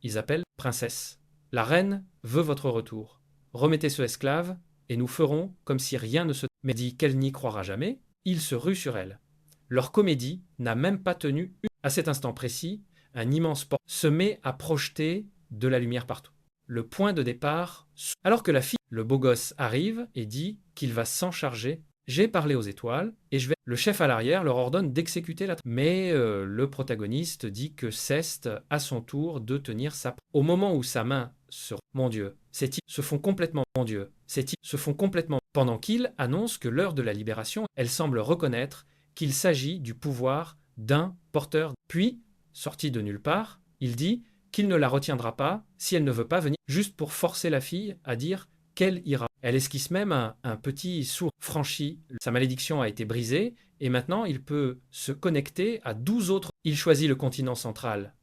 Speaker 1: ils appellent princesse. La reine veut votre retour. Remettez ce esclave et nous ferons comme si rien ne se... Mais dit qu'elle n'y croira jamais, il se rue sur elle. Leur comédie n'a même pas tenu une... À cet instant précis, un immense port se met à projeter de la lumière partout. Le point de départ... Alors que la fille, le beau gosse, arrive et dit qu'il va s'en charger. J'ai parlé aux étoiles et je vais... Le chef à l'arrière leur ordonne d'exécuter la... Mais le protagoniste dit que Ceste, à son tour, de tenir sa... Au moment où sa main se... Mon Dieu, ces types se font complètement... Mon Dieu, ces types se font complètement... Pendant qu'il annonce que l'heure de la libération, elle semble reconnaître qu'il s'agit du pouvoir d'un porteur. Puis, sorti de nulle part, il dit qu'il ne la retiendra pas si elle ne veut pas venir, juste pour forcer la fille à dire qu'elle ira. Elle esquisse même un petit sourd franchi. Sa malédiction a été brisée et maintenant il peut se connecter à 12 autres. Il choisit le continent central.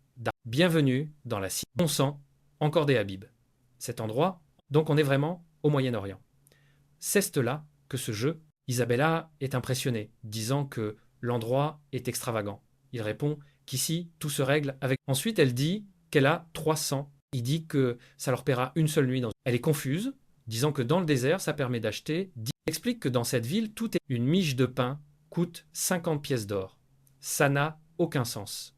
Speaker 1: Bienvenue dans la cité. On sent encore des Habib. Cet endroit, donc on est vraiment au Moyen-Orient. C'est là que ce jeu, Isabella est impressionnée, disant que l'endroit est extravagant. Il répond qu'ici, tout se règle avec... Ensuite, elle dit qu'elle a 300. Il dit que ça leur paiera une seule nuit. Elle est confuse, disant que dans le désert, ça permet d'acheter... Il explique que dans cette ville, tout est... Une miche de pain coûte 50 pièces d'or. Ça n'a aucun sens.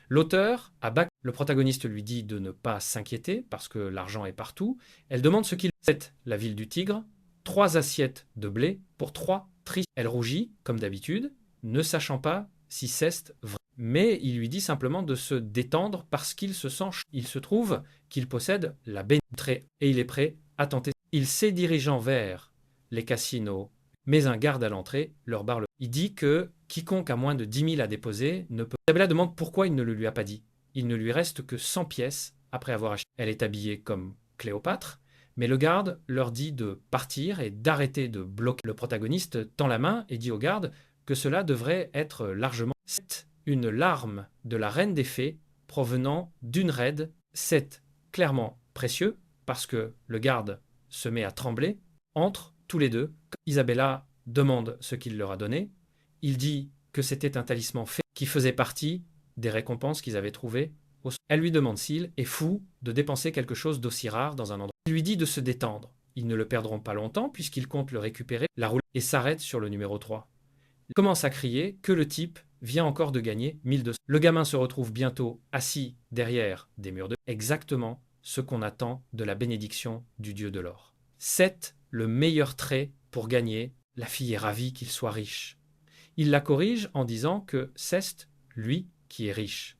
Speaker 1: L'auteur, à bac, le protagoniste lui dit de ne pas s'inquiéter parce que l'argent est partout. Elle demande ce qu'il... C'est la ville du tigre. 3 assiettes de blé pour 3 tristes. Elle rougit, comme d'habitude, ne sachant pas si Ceste vrai. Mais il lui dit simplement de se détendre parce qu'il se sent... Il se trouve qu'il possède la bénédiction et il est prêt à tenter. Il s'est dirigeant vers les casinos, mais un garde à l'entrée leur barre le... Il dit que quiconque a moins de 10 000 à déposer ne peut... Isabella demande pourquoi il ne le lui a pas dit. Il ne lui reste que 100 pièces après avoir acheté. Elle est habillée comme Cléopâtre. Mais le garde leur dit de partir et d'arrêter de bloquer. Le protagoniste tend la main et dit au garde que cela devrait être largement... C'est une larme de la reine des fées provenant d'une raide. C'est clairement précieux parce que le garde se met à trembler entre tous les deux. Isabella demande ce qu'il leur a donné. Il dit que c'était un talisman fait qui faisait partie des récompenses qu'ils avaient trouvées. Elle lui demande s'il est fou de dépenser quelque chose d'aussi rare dans un endroit. Il lui dit de se détendre. Ils ne le perdront pas longtemps puisqu'ils comptent le récupérer, la roule et s'arrête sur le numéro 3. Il commence à crier que le type vient encore de gagner 1200. Le gamin se retrouve bientôt assis derrière des murs de... Exactement ce qu'on attend de la bénédiction du dieu de l'or. C'est le meilleur trait pour gagner. La fille est ravie qu'il soit riche. Il la corrige en disant que c'est lui qui est riche.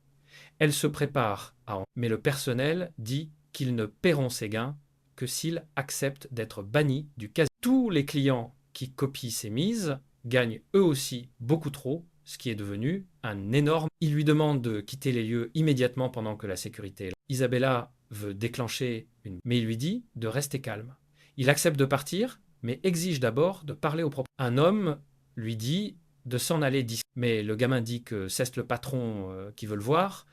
Speaker 1: Elle se prépare à en... Mais le personnel dit qu'ils ne paieront ses gains que s'il accepte d'être banni du casino. Tous les clients qui copient ses mises gagnent eux aussi beaucoup trop, ce qui est devenu un énorme... Il lui demande de quitter les lieux immédiatement pendant que la sécurité est là. Isabella veut déclencher une... Mais il lui dit de rester calme. Il accepte de partir, mais exige d'abord de parler au propre... Un homme lui dit de s'en aller mais le gamin dit que c'est le patron qui veut le voir.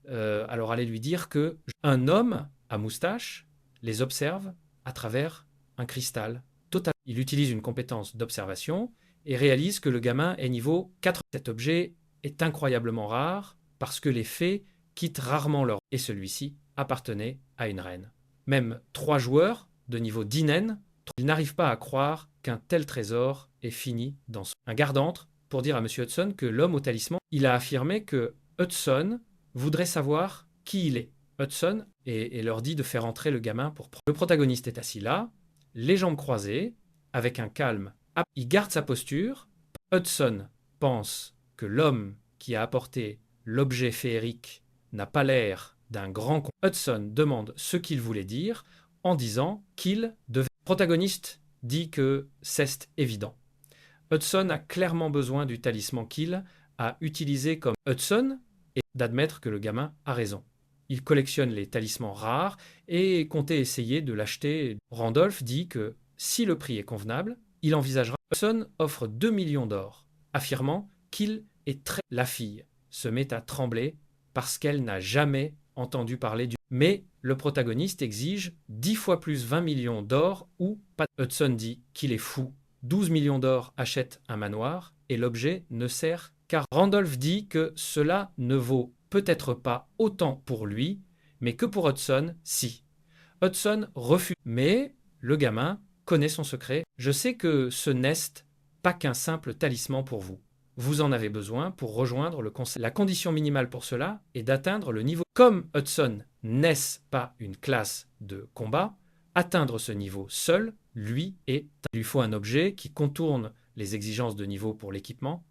Speaker 1: Alors allez lui dire que un homme à moustache les observe à travers un cristal total. Il utilise une compétence d'observation et réalise que le gamin est niveau 4. Cet objet est incroyablement rare parce que les fées quittent rarement leur... Et celui-ci appartenait à une reine. Même 3 joueurs de niveau d'Inen, ils n'arrivent pas à croire qu'un tel trésor est fini dans son... Un garde-entre pour dire à M. Hudson que l'homme au talisman, il a affirmé que Hudson voudrait savoir qui il est. Hudson et leur dit de faire entrer le gamin pour... Le protagoniste est assis là, les jambes croisées, avec un calme. Il garde sa posture. Hudson pense que l'homme qui a apporté l'objet féerique n'a pas l'air d'un grand... Hudson demande ce qu'il voulait dire en disant qu'il devait... Le protagoniste dit que c'est évident. Hudson a clairement besoin du talisman qu'il a utilisé comme Hudson et d'admettre que le gamin a raison. Il collectionne les talismans rares et comptait essayer de l'acheter. Randolph dit que si le prix est convenable, il envisagera. Hudson offre 2 millions d'or, affirmant qu'il est très... La fille se met à trembler parce qu'elle n'a jamais entendu parler du... Mais le protagoniste exige 10 fois plus 20 millions d'or ou pas. Hudson dit qu'il est fou. 12 millions d'or achètent un manoir et l'objet ne sert qu'à... Randolph dit que cela ne vaut peut-être pas autant pour lui, mais que pour Hudson, si. Hudson refuse. Mais le gamin connaît son secret. Je sais que ce n'est pas qu'un simple talisman pour vous. Vous en avez besoin pour rejoindre le conseil. La condition minimale pour cela est d'atteindre le niveau. Comme Hudson n'est pas une classe de combat, atteindre ce niveau seul, lui, il lui faut un objet qui contourne les exigences de niveau pour l'équipement.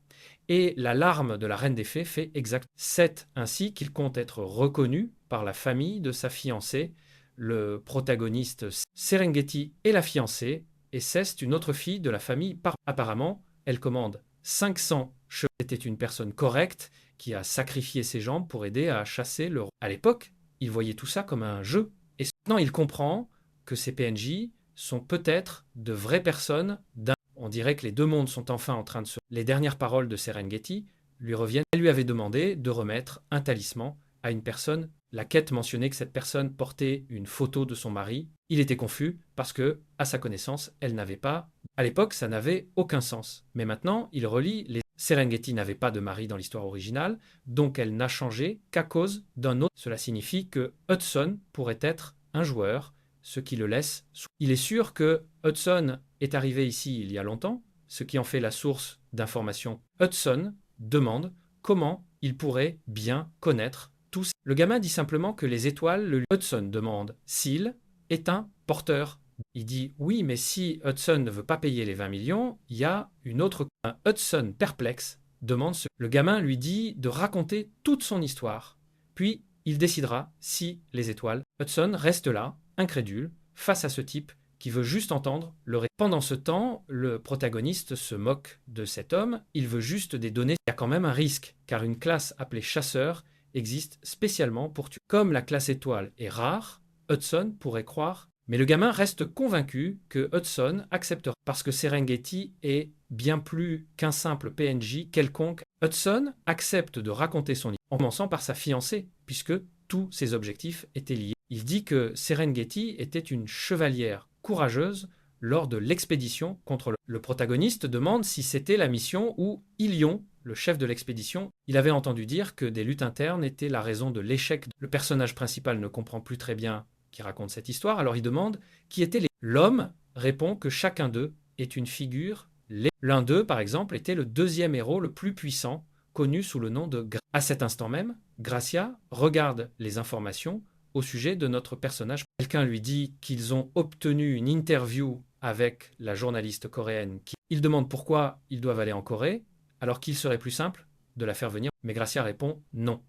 Speaker 1: Et la larme de la reine des fées fait exact. C'est ainsi qu'il compte être reconnu par la famille de sa fiancée. Le protagoniste Serengeti est la fiancée et c'est une autre fille de la famille. Apparemment, elle commande 500 chevaux. C'était une personne correcte qui a sacrifié ses jambes pour aider à chasser le... À l'époque, il voyait tout ça comme un jeu. Et maintenant, il comprend que ces PNJ sont peut-être de vraies personnes. On dirait que les deux mondes sont enfin en train de se... Les dernières paroles de Serengeti lui reviennent. Elle lui avait demandé de remettre un talisman à une personne. La quête mentionnait que cette personne portait une photo de son mari. Il était confus parce que, à sa connaissance, elle n'avait pas... À l'époque, ça n'avait aucun sens. Mais maintenant, il relie les... Serengeti n'avait pas de mari dans l'histoire originale, donc elle n'a changé qu'à cause d'un autre. Cela signifie que Hudson pourrait être un joueur, ce qui le laisse... Il est sûr que Hudson est arrivé ici il y a longtemps, ce qui en fait la source d'information. Hudson demande comment il pourrait bien connaître tous. Le gamin dit simplement que les étoiles... Hudson demande s'il est un porteur. Il dit oui, mais si Hudson ne veut pas payer les 20 millions, il y a une autre... Un Hudson perplexe demande ce... Le gamin lui dit de raconter toute son histoire. Puis il décidera si les étoiles... Hudson reste là, incrédule, face à ce type qui veut juste entendre le... Pendant ce temps, le protagoniste se moque de cet homme. Il veut juste des données. Il y a quand même un risque, car une classe appelée chasseur existe spécialement pour tuer. Comme la classe étoile est rare, Hudson pourrait croire... Mais le gamin reste convaincu que Hudson acceptera parce que Serengeti est bien plus qu'un simple PNJ quelconque. Hudson accepte de raconter son histoire en commençant par sa fiancée, puisque tous ses objectifs étaient liés. Il dit que Serengeti était une chevalière courageuse lors de l'expédition contre le protagoniste demande si c'était la mission où Ilion, le chef de l'expédition, il avait entendu dire que des luttes internes étaient la raison de l'échec. Le personnage principal ne comprend plus très bien qui raconte cette histoire, alors il demande qui étaient les... L'homme répond que chacun d'eux est une figure. L'un d'eux, par exemple, était le deuxième héros le plus puissant, connu sous le nom de... À cet instant même, Gracia regarde les informations au sujet de notre personnage. Quelqu'un lui dit qu'ils ont obtenu une interview avec la journaliste coréenne. Il demande pourquoi ils doivent aller en Corée, alors qu'il serait plus simple de la faire venir. Mais Gracia répond non.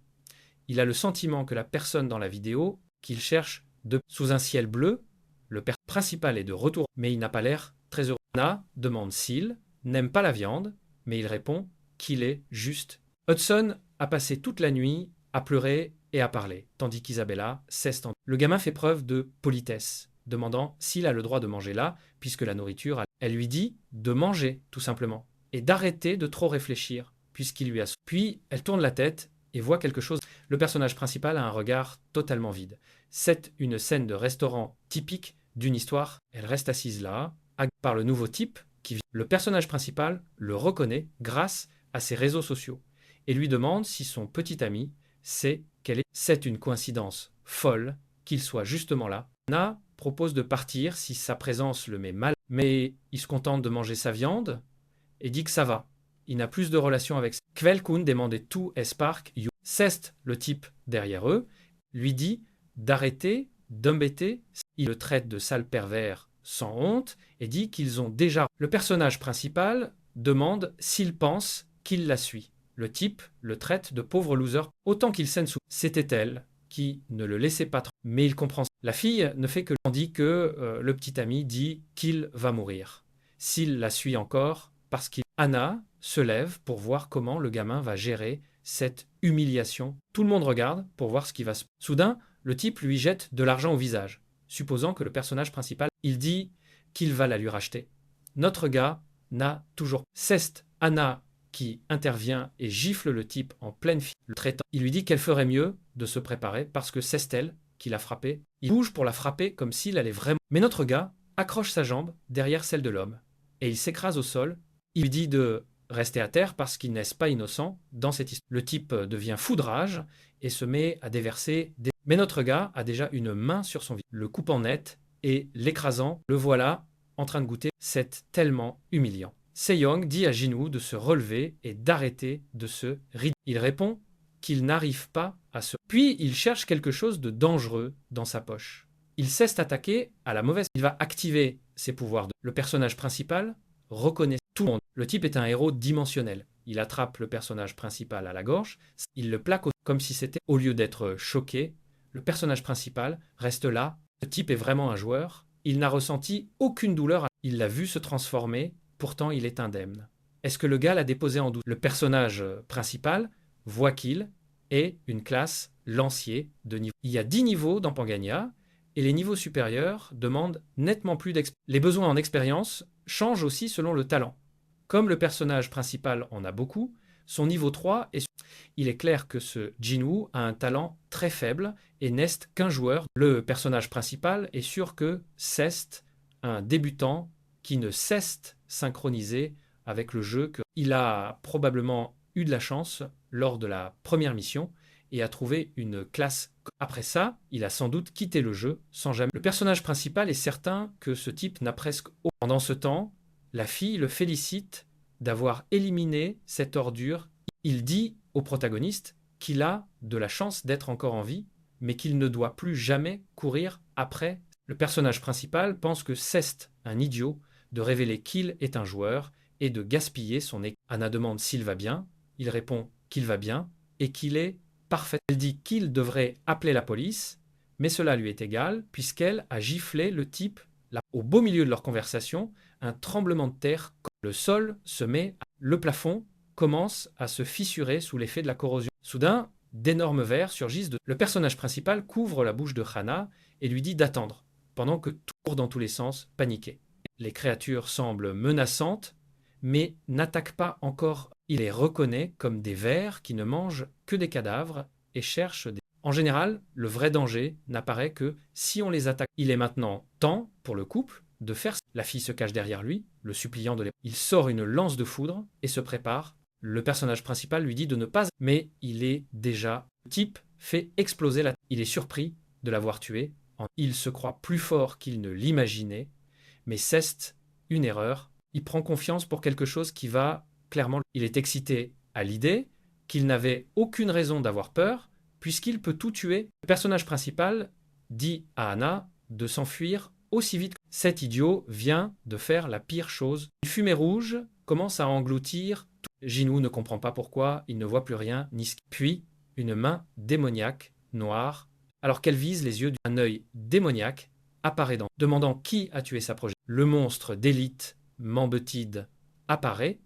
Speaker 1: Il a le sentiment que la personne dans la vidéo qu'il cherche sous un ciel bleu, le père principal est de retour, mais il n'a pas l'air très heureux. Anna demande s'il n'aime pas la viande, mais il répond qu'il est juste. Hudson a passé toute la nuit à pleurer et à parler, tandis qu'Isabella cesse. Le gamin fait preuve de politesse, demandant s'il a le droit de manger là, puisque la nourriture... Elle lui dit de manger, tout simplement, et d'arrêter de trop réfléchir, puisqu'il lui a... Puis elle tourne la tête et voit quelque chose. Le personnage principal a un regard totalement vide. C'est une scène de restaurant typique d'une histoire. Elle reste assise là, par le nouveau type qui vit. Le personnage principal le reconnaît grâce à ses réseaux sociaux et lui demande si son petit ami C'est une coïncidence folle qu'il soit justement là. Anna propose de partir si sa présence le met mal, mais il se contente de manger sa viande et dit que ça va. Il n'a plus de relation avec ça. Kvelkun demandait tout à Spark. Cest, le type derrière eux, lui dit d'arrêter, d'embêter. Il le traite de sale pervers sans honte et dit qu'ils ont déjà... Le personnage principal demande s'il pense qu'il la suit. Le type le traite de pauvre loser autant qu'il s'en sous. C'était elle qui ne le laissait pas trop. Mais il comprend. La fille ne fait que tandis que le petit ami dit qu'il va mourir. S'il la suit encore, parce qu'Anna se lève pour voir comment le gamin va gérer cette humiliation. Tout le monde regarde pour voir ce qui va se passer. Soudain, le type lui jette de l'argent au visage, supposant que le personnage principal, il dit qu'il va la lui racheter. Notre gars n'a toujours... C'est Anna qui intervient et gifle le type en pleine file, le traitant. Il lui dit qu'elle ferait mieux de se préparer parce que c'est elle qui l'a frappé. Il bouge pour la frapper comme s'il allait vraiment... Mais notre gars accroche sa jambe derrière celle de l'homme et il s'écrase au sol. Il lui dit de rester à terre parce qu'il n'est pas innocent dans cette histoire. Le type devient fou de rage et se met à déverser des... Mais notre gars a déjà une main sur son visage, le coupant net et l'écrasant. Le voilà en train de goûter. C'est tellement humiliant. Sejong dit à Jinwoo de se relever et d'arrêter de se ridiculiser. Il répond qu'il n'arrive pas à se... Puis il cherche quelque chose de dangereux dans sa poche. Il cesse d'attaquer à la mauvaise... Il va activer ses pouvoirs. Le personnage principal reconnaît tout le monde. Le type est un héros dimensionnel. Il attrape le personnage principal à la gorge, il le plaque comme si c'était... Au lieu d'être choqué, le personnage principal reste là. Le type est vraiment un joueur. Il n'a ressenti aucune douleur. Il l'a vu se transformer. Pourtant, il est indemne. Est-ce que le gars l'a déposé en doute? Le personnage principal voit qu'il est une classe lancier de niveau. Il y a 10 niveaux dans Pangania, et les niveaux supérieurs demandent nettement plus d'expérience. Les besoins en expérience changent aussi selon le talent. Comme le personnage principal en a beaucoup, son niveau 3 est... Il est clair que ce Jinwoo a un talent très faible et n'est qu'un joueur. Le personnage principal est sûr que c'est un débutant qui ne cesse synchronisé avec le jeu. Il a probablement eu de la chance lors de la première mission et a trouvé une classe. Après ça, il a sans doute quitté le jeu sans jamais... Le personnage principal est certain que ce type n'a presque... Pendant ce temps, la fille le félicite d'avoir éliminé cette ordure. Il dit au protagoniste qu'il a de la chance d'être encore en vie, mais qu'il ne doit plus jamais courir après. Le personnage principal pense que c'est un idiot de révéler qu'il est un joueur et de gaspiller son équipe. Anna demande s'il va bien, il répond qu'il va bien et qu'il est parfait. Elle dit qu'il devrait appeler la police, mais cela lui est égal puisqu'elle a giflé le type. Au beau milieu de leur conversation, un tremblement de terre, le sol se met, le plafond commence à se fissurer sous l'effet de la corrosion. Soudain, d'énormes vers surgissent. Le personnage principal couvre la bouche de Hana et lui dit d'attendre, pendant que tout court dans tous les sens, paniqué. Les créatures semblent menaçantes, mais n'attaquent pas encore. Il les reconnaît comme des vers qui ne mangent que des cadavres et cherchent des... En général, le vrai danger n'apparaît que si on les attaque. Il est maintenant temps pour le couple de faire... La fille se cache derrière lui, le suppliant de les... Il sort une lance de foudre et se prépare. Le personnage principal lui dit de ne pas... Mais il est déjà... Le type fait exploser la... Il est surpris de l'avoir tué. Il se croit plus fort qu'il ne l'imaginait. Mais c'est une erreur. Il prend confiance pour quelque chose qui va clairement... Il est excité à l'idée qu'il n'avait aucune raison d'avoir peur, puisqu'il peut tout tuer. Le personnage principal dit à Anna de s'enfuir aussi vite. Cet idiot vient de faire la pire chose. Une fumée rouge commence à engloutir. Jinwoo ne comprend pas pourquoi, il ne voit plus rien, ni ce... Puis, une main démoniaque, noire, alors qu'elle vise les yeux d'un œil démoniaque, apparaît demandant qui a tué sa progéniture. Le monstre d'élite, Mambetide, apparaît.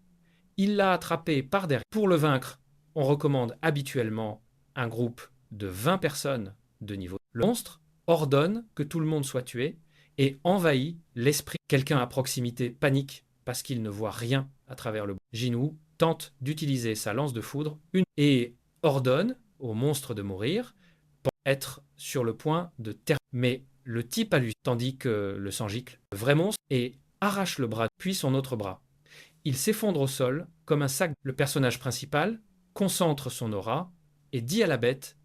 Speaker 1: Il l'a attrapé par derrière. Pour le vaincre, on recommande habituellement un groupe de 20 personnes de niveau. Le monstre ordonne que tout le monde soit tué et envahit l'esprit. Quelqu'un à proximité panique parce qu'il ne voit rien à travers le... Jinwoo tente d'utiliser sa lance de foudre et ordonne au monstre de mourir pour être sur le point de terminer. Mais le type a lui, tandis que le sang gicle, le vrai monstre, et arrache le bras, puis son autre bras. Il s'effondre au sol comme un sac. Le personnage principal concentre son aura et dit à la bête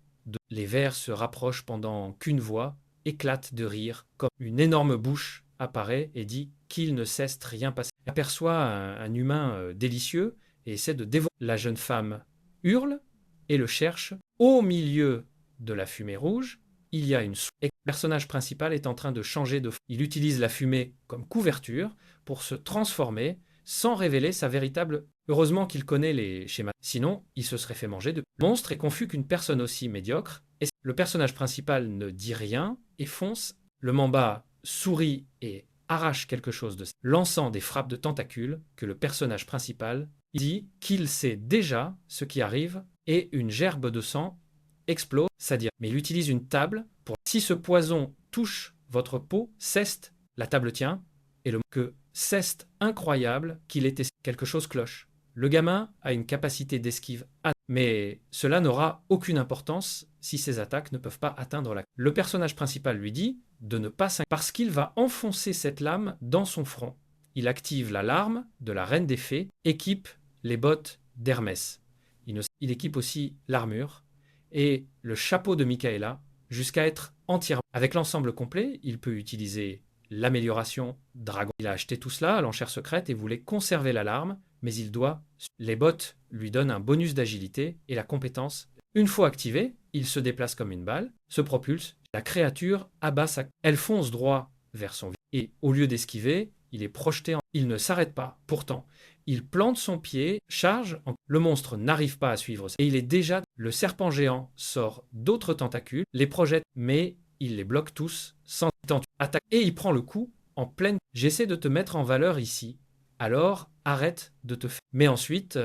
Speaker 1: Les vers se rapprochent pendant qu'une voix éclate de rire, comme une énorme bouche apparaît et dit qu'il ne cesse rien passer. Elle aperçoit un humain délicieux et essaie de dévorer. La jeune femme hurle et le cherche. Au milieu de la fumée rouge, il y a une soupe. Et le personnage principal est en train de changer de forme. Il utilise la fumée comme couverture pour se transformer sans révéler sa véritable. Heureusement qu'il connaît les schémas. Sinon, il se serait fait manger de. Le monstre est confus qu'une personne aussi médiocre. Et le personnage principal ne dit rien et fonce. Le mamba sourit et arrache quelque chose de lançant des frappes de tentacules que le personnage principal dit qu'il sait déjà ce qui arrive et une gerbe de sang explose, c'est-à-dire, mais il utilise une table pour si ce poison touche votre peau, ceste, la table tient, et le que ceste incroyable qu'il était quelque chose cloche. Le gamin a une capacité d'esquive, mais cela n'aura aucune importance si ses attaques ne peuvent pas atteindre la. Le personnage principal lui dit de ne pas parce qu'il va enfoncer cette lame dans son front. Il active l'alarme de la reine des fées, équipe les bottes d'Hermès. Il équipe aussi l'armure et le chapeau de Michaela jusqu'à être entièrement. Avec l'ensemble complet, il peut utiliser l'amélioration dragon. Il a acheté tout cela à l'enchère secrète et voulait conserver l'alarme, mais il doit. Les bottes lui donnent un bonus d'agilité et la compétence. Une fois activé, il se déplace comme une balle, se propulse. La créature abat sa. Elle fonce droit vers son visage et au lieu d'esquiver, il est projeté. Il ne s'arrête pas. Pourtant, il plante son pied, charge. Le monstre n'arrive pas à suivre et il est déjà. Le serpent géant sort d'autres tentacules, les projette, mais il les bloque tous sans attaque. Et il prend le coup en pleine. J'essaie de te mettre en valeur ici. Alors arrête de te faire. Mais ensuite,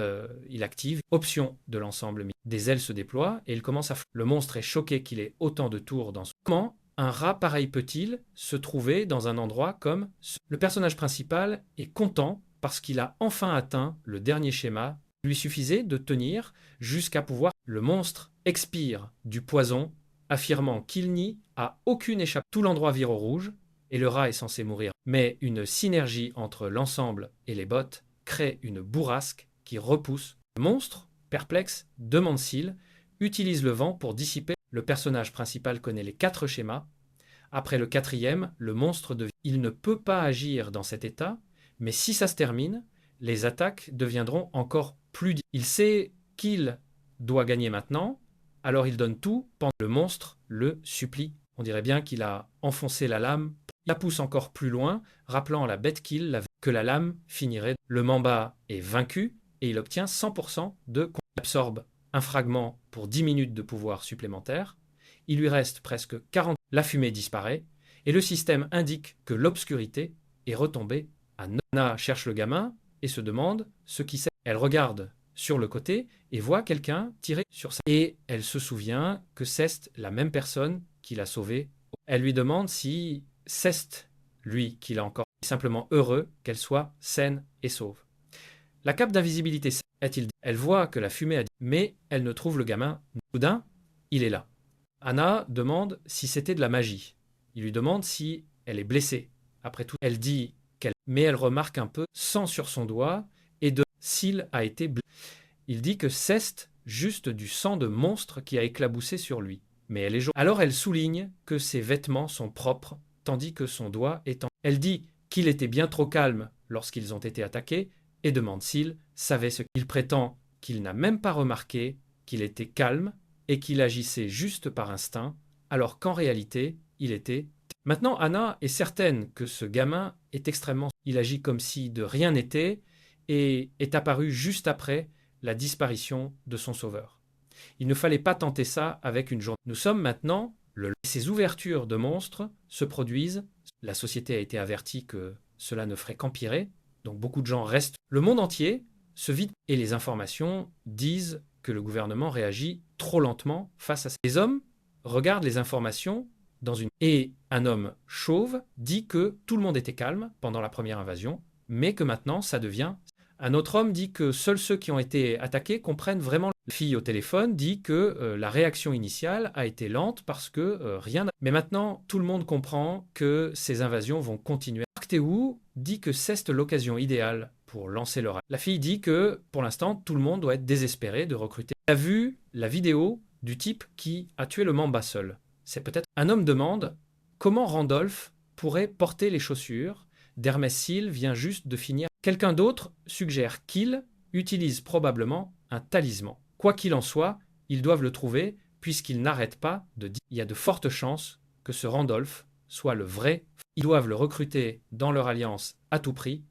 Speaker 1: il active option de l'ensemble. Des ailes se déploient et il commence à. Le monstre est choqué qu'il ait autant de tours dans son. Comment un rat pareil peut-il se trouver dans un endroit comme. Le personnage principal est content parce qu'il a enfin atteint le dernier schéma. Il lui suffisait de tenir jusqu'à pouvoir. Le monstre expire du poison, affirmant qu'il n'y a aucune échappée. Tout l'endroit vire au rouge et le rat est censé mourir. Mais une synergie entre l'ensemble et les bottes crée une bourrasque qui repousse. Le monstre, perplexe, demande s'il utilise le vent pour dissiper. Le personnage principal connaît les 4 schémas. Après le 4e, le monstre devient. Il ne peut pas agir dans cet état, mais si ça se termine, les attaques deviendront encore plus. Il sait qu'il doit gagner maintenant, alors il donne tout. Le monstre le supplie. On dirait bien qu'il a enfoncé la lame. Il la pousse encore plus loin, rappelant à la bête kill que la lame finirait. Le mamba est vaincu et il obtient 100% de. Il absorbe un fragment pour 10 minutes de pouvoir supplémentaire. Il lui reste presque 40. La fumée disparaît et le système indique que l'obscurité est retombée à. Anna cherche le gamin et se demande ce qui c'est. Elle regarde sur le côté et voit quelqu'un tirer sur sa. Et elle se souvient que c'est la même personne qui l'a sauvée. Elle lui demande si c'est lui qui l'a encore. Simplement heureux qu'elle soit saine et sauve. La cape d'invisibilité est-il. Elle voit que la fumée a dit, mais elle ne trouve le gamin. Soudain, il est là. Anna demande si c'était de la magie. Il lui demande si elle est blessée. Après tout, elle dit qu'elle. Mais elle remarque un peu sang sur son doigt et de s'il a été blessé. Il dit que c'est juste du sang de monstre qui a éclaboussé sur lui. Mais elle est jaune. Alors elle souligne que ses vêtements sont propres, tandis que son doigt est en. Elle dit qu'il était bien trop calme lorsqu'ils ont été attaqués et demande s'il savait ce qu'il prétend qu'il n'a même pas remarqué qu'il était calme et qu'il agissait juste par instinct, alors qu'en réalité, il était. Maintenant, Anna est certaine que ce gamin est extrêmement. Il agit comme si de rien n'était et est apparu juste après la disparition de son sauveur. Il ne fallait pas tenter ça avec une journée. Nous sommes maintenant. Ces ouvertures de monstres se produisent. La société a été avertie que cela ne ferait qu'empirer, donc beaucoup de gens restent. Le monde entier se vide et les informations disent que le gouvernement réagit trop lentement face à ça. Les hommes regardent les informations dans une. Et un homme chauve dit que tout le monde était calme pendant la première invasion, mais que maintenant ça devient. Un autre homme dit que seuls ceux qui ont été attaqués comprennent vraiment. La fille au téléphone dit que la réaction initiale a été lente parce que rien n'a. Mais maintenant, tout le monde comprend que ces invasions vont continuer. Mark Théou dit que c'est l'occasion idéale pour lancer leur. La fille dit que, pour l'instant, tout le monde doit être désespéré de recruter. Elle a vu la vidéo du type qui a tué le Mamba seul. C'est peut-être un homme demande comment Randolph pourrait porter les chaussures d'Hermès Seal vient juste de finir. Quelqu'un d'autre suggère qu'il utilise probablement un talisman. Quoi qu'il en soit, ils doivent le trouver puisqu'ils n'arrêtent pas de dire. Il y a de fortes chances que ce Randolph soit le vrai. Ils doivent le recruter dans leur alliance à tout prix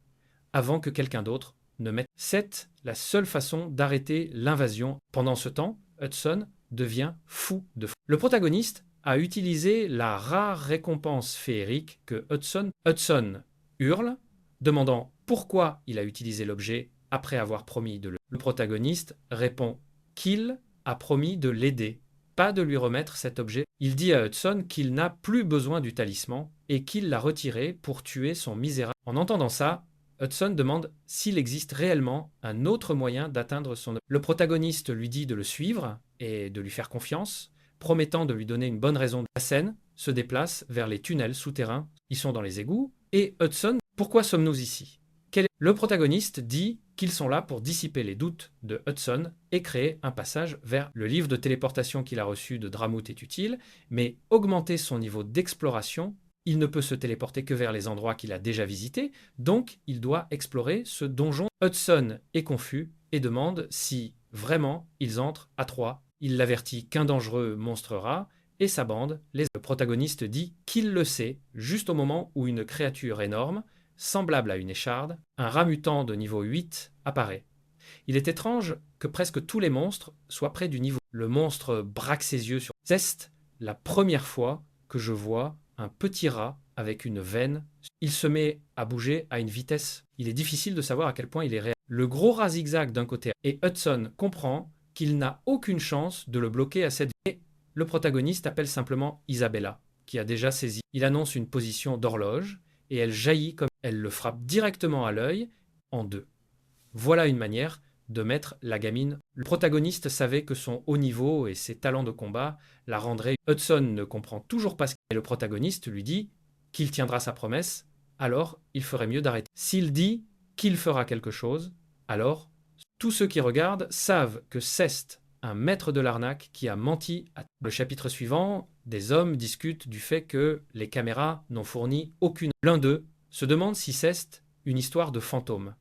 Speaker 1: avant que quelqu'un d'autre ne mette. C'est la seule façon d'arrêter l'invasion. Pendant ce temps, Hudson devient fou de fou. Le protagoniste a utilisé la rare récompense féerique que Hudson hurle, demandant pourquoi il a utilisé l'objet après avoir promis de le. Le protagoniste répond qu'il a promis de l'aider, pas de lui remettre cet objet. Il dit à Hudson qu'il n'a plus besoin du talisman et qu'il l'a retiré pour tuer son misérable. En entendant ça, Hudson demande s'il existe réellement un autre moyen d'atteindre son. Le protagoniste lui dit de le suivre et de lui faire confiance, promettant de lui donner une bonne raison. La scène se déplace vers les tunnels souterrains. Ils sont dans les égouts. Et Hudson, pourquoi sommes-nous ici? Le protagoniste dit qu'ils sont là pour dissiper les doutes de Hudson et créer un passage vers le livre de téléportation qu'il a reçu de Dramout est utile, mais augmenter son niveau d'exploration. Il ne peut se téléporter que vers les endroits qu'il a déjà visités, donc il doit explorer ce donjon. Hudson est confus et demande si vraiment ils entrent à trois. Il l'avertit qu'un dangereux monstre rat et sa bande. Le protagoniste dit qu'il le sait juste au moment où une créature énorme, semblable à une écharde, un rat mutant de niveau 8 apparaît. Il est étrange que presque tous les monstres soient près du niveau. Le monstre braque ses yeux sur. C'est la première fois que je vois un petit rat avec une veine. Il se met à bouger à une vitesse. Il est difficile de savoir à quel point il est réel. Le gros rat zigzag d'un côté et Hudson comprend qu'il n'a aucune chance de le bloquer à cette vitesse. Le protagoniste appelle simplement Isabella, qui a déjà saisi. Il annonce une position d'horloge et elle jaillit comme elle le frappe directement à l'œil en deux. Voilà une manière de mettre la gamine. Le protagoniste savait que son haut niveau et ses talents de combat la rendraient. Hudson ne comprend toujours pas ce qu'est. Le protagoniste lui dit qu'il tiendra sa promesse, alors il ferait mieux d'arrêter. S'il dit qu'il fera quelque chose, alors tous ceux qui regardent savent que c'est un maître de l'arnaque qui a menti. Le chapitre suivant, des hommes discutent du fait que les caméras n'ont fourni aucune. L'un d'eux se demande si c'est une histoire de fantôme.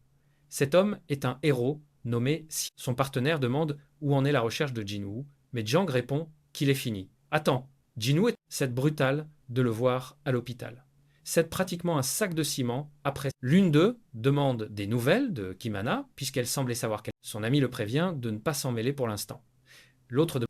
Speaker 1: Cet homme est un héros nommé Si. Son partenaire demande où en est la recherche de Jinwoo, mais Jang répond qu'il est fini. Attends, Jinwoo est. C'est brutal de le voir à l'hôpital. C'est pratiquement un sac de ciment après. L'une d'eux demande des nouvelles de Kimana, puisqu'elle semblait savoir qu'elle. Son ami le prévient de ne pas s'en mêler pour l'instant.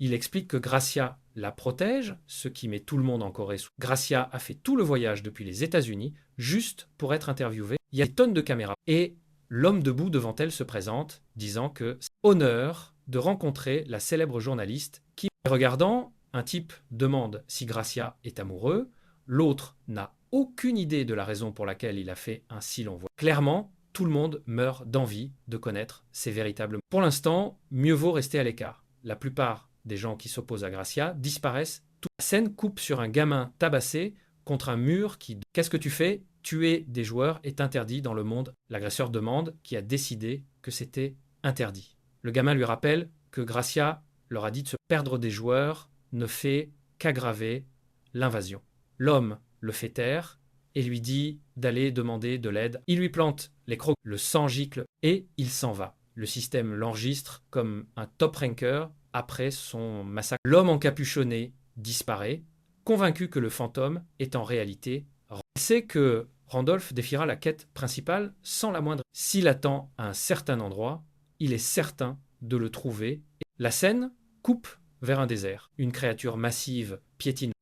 Speaker 1: Il explique que Gracia la protège, ce qui met tout le monde en Corée. Gracia a fait tout le voyage depuis les États-Unis juste pour être interviewée. Il y a des tonnes de caméras. Et l'homme debout devant elle se présente, disant que c'est honneur de rencontrer la célèbre journaliste qui, regardant, un type demande si Gracia est amoureux, l'autre n'a aucune idée de la raison pour laquelle il a fait un si long voyage. Clairement, tout le monde meurt d'envie de connaître ses véritables. Pour l'instant, mieux vaut rester à l'écart. La plupart des gens qui s'opposent à Gracia disparaissent. La scène coupe sur un gamin tabassé contre un mur qui. Qu'est-ce que tu fais? Tuer des joueurs est interdit dans le monde. L'agresseur demande qui a décidé que c'était interdit. Le gamin lui rappelle que Gracia leur a dit de se perdre des joueurs ne fait qu'aggraver l'invasion. L'homme le fait taire et lui dit d'aller demander de l'aide. Il lui plante les crocs, le sang gicle et il s'en va. Le système l'enregistre comme un top ranker après son massacre. L'homme encapuchonné disparaît, convaincu que le fantôme est en réalité. Il sait que Randolph défiera la quête principale sans la moindre. S'il attend à un certain endroit, il est certain de le trouver. La scène coupe vers un désert. Une créature massive piétine.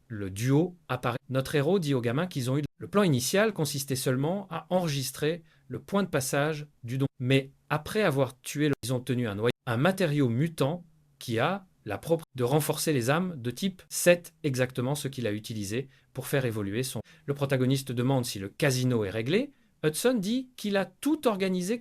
Speaker 1: Le duo apparaît. Notre héros dit aux gamins qu'ils ont eu. Le plan initial consistait seulement à enregistrer le point de passage du don. Mais après avoir tué, ils ont tenu un matériau mutant qui a la propriété de renforcer les âmes de type. C'est exactement ce qu'il a utilisé pour faire évoluer son. Le protagoniste demande si le casino est réglé. Hudson dit qu'il a tout organisé.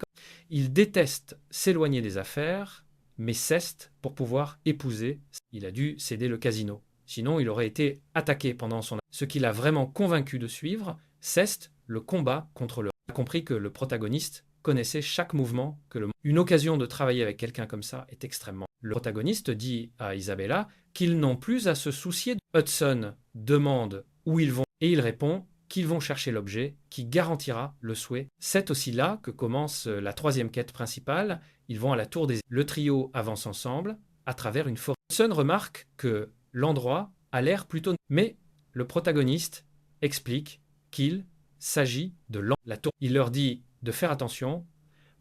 Speaker 1: Il déteste s'éloigner des affaires, mais ceste pour pouvoir épouser. Il a dû céder le casino. Sinon, il aurait été attaqué pendant son. Ce qui l'a vraiment convaincu de suivre, c'est le combat contre le. Il a compris que le protagoniste connaissait chaque mouvement que le monde. Une occasion de travailler avec quelqu'un comme ça est extrêmement. Le protagoniste dit à Isabella qu'ils n'ont plus à se soucier. Hudson demande où ils vont et il répond qu'ils vont chercher l'objet qui garantira le souhait. C'est aussi là que commence la troisième quête principale. Ils vont à la tour des... Le trio avance ensemble à travers une forêt. Hudson remarque que l'endroit a l'air plutôt... Mais le protagoniste explique qu'il s'agit de la tour. Il leur dit de faire attention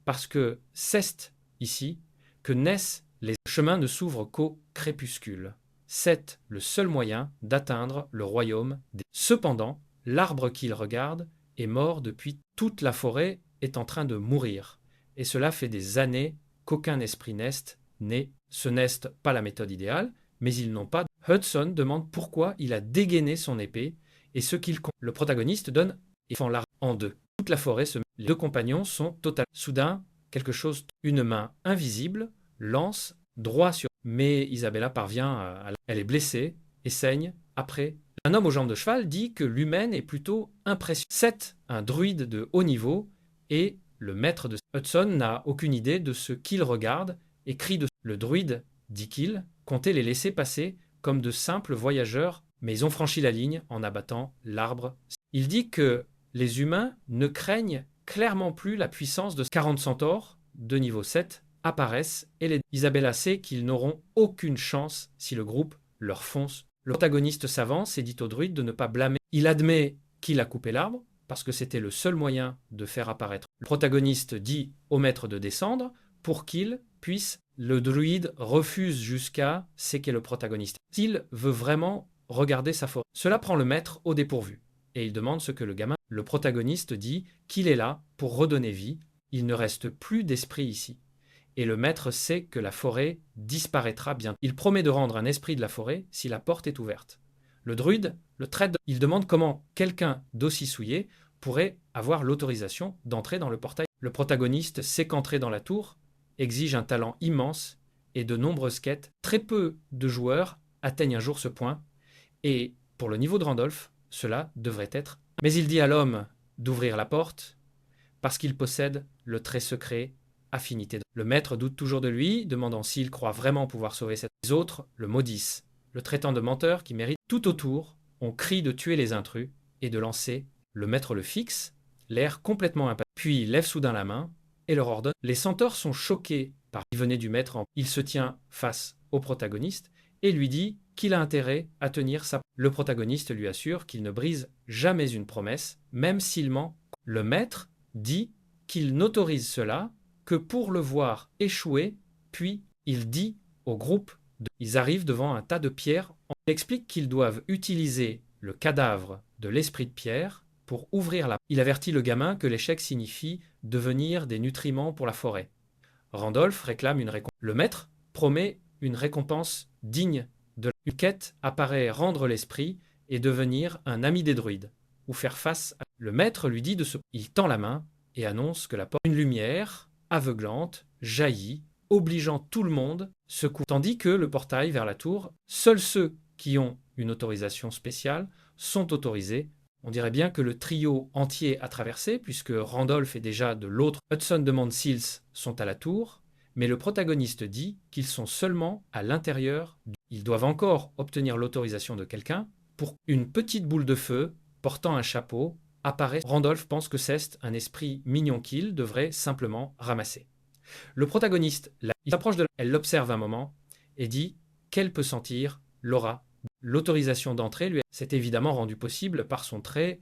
Speaker 1: parce que c'est ici que naissent les chemins ne s'ouvrent qu'au crépuscule. C'est le seul moyen d'atteindre le royaume des... Cependant, l'arbre qu'il regarde est mort depuis. Toute la forêt est en train de mourir. Et cela fait des années qu'aucun esprit n'est. Ce n'est pas la méthode idéale, mais ils n'ont pas. Hudson demande pourquoi il a dégainé son épée et ce qu'il... Le protagoniste donne et fend l'arbre en deux. Toute la forêt se... Les deux compagnons sont totalement... Soudain, quelque chose... Une main invisible lance droit sur... Mais Isabella parvient à... Elle est blessée et saigne. Après, un homme aux jambes de cheval dit que l'humaine est plutôt impressionnante. C'est un druide de haut niveau et le maître de... Hudson n'a aucune idée de ce qu'il regarde et crie de... Le druide dit qu'il comptait les laisser passer comme de simples voyageurs, mais ils ont franchi la ligne en abattant l'arbre. Il dit que les humains ne craignent clairement plus la puissance de 40 centaures de niveau 7 apparaissent et les... Isabella sait qu'ils n'auront aucune chance si le groupe leur fonce. Le protagoniste s'avance et dit au druide de ne pas blâmer. Il admet qu'il a coupé l'arbre parce que c'était le seul moyen de faire apparaître. Le protagoniste dit au maître de descendre pour qu'il puisse... Le druide refuse jusqu'à ce qu'est le protagoniste. S'il veut vraiment regarder sa forêt. Cela prend le maître au dépourvu. Et il demande ce que le gamin... Le protagoniste dit qu'il est là pour redonner vie. Il ne reste plus d'esprit ici. Et le maître sait que la forêt disparaîtra bientôt. Il promet de rendre un esprit de la forêt si la porte est ouverte. Le druide le traite... Il demande comment quelqu'un d'aussi souillé pourrait avoir l'autorisation d'entrer dans le portail. Le protagoniste sait qu'entrer dans la tour exige un talent immense et de nombreuses quêtes. Très peu de joueurs atteignent un jour ce point, et pour le niveau de Randolph, cela devrait être. Mais il dit à l'homme d'ouvrir la porte, parce qu'il possède le très secret affinité. Le maître doute toujours de lui, demandant s'il croit vraiment pouvoir sauver cette... Les autres le maudissent, le traitant de menteur qui mérite. Tout autour, on crie de tuer les intrus et de lancer. Le maître le fixe, l'air complètement impatient, puis lève soudain la main, et leur ordonne. Les centaures sont choqués par il venait du maître. Il se tient face au protagoniste et lui dit qu'il a intérêt à tenir sa... Le protagoniste lui assure qu'il ne brise jamais une promesse, même s'il ment. Le maître dit qu'il n'autorise cela que pour le voir échouer, puis il dit au groupe Ils arrivent devant un tas de pierres. Il explique qu'ils doivent utiliser le cadavre de l'esprit de pierre pour ouvrir la... Il avertit le gamin que l'échec signifie devenir des nutriments pour la forêt. Randolph réclame une récompense. Le maître promet une récompense digne de... Une quête apparaît rendre l'esprit et devenir un ami des druides, ou faire face à... Le maître lui dit de se... Il tend la main et annonce que la porte... Une lumière aveuglante jaillit, obligeant tout le monde se couper. Tandis que le portail vers la tour, seuls ceux qui ont une autorisation spéciale sont autorisés. On dirait bien que le trio entier a traversé, puisque Randolph est déjà de l'autre. Hudson demande s'ils sont à la tour, mais le protagoniste dit qu'ils sont seulement à l'intérieur. Ils doivent encore obtenir l'autorisation de quelqu'un pour une petite boule de feu portant un chapeau apparaît. Randolph pense que c'est un esprit mignon qu'il devrait simplement ramasser. Le protagoniste, il s'approche de... Elle l'observe un moment et dit qu'elle peut sentir l'aura. L'autorisation d'entrée lui s'est évidemment rendue possible par son trait.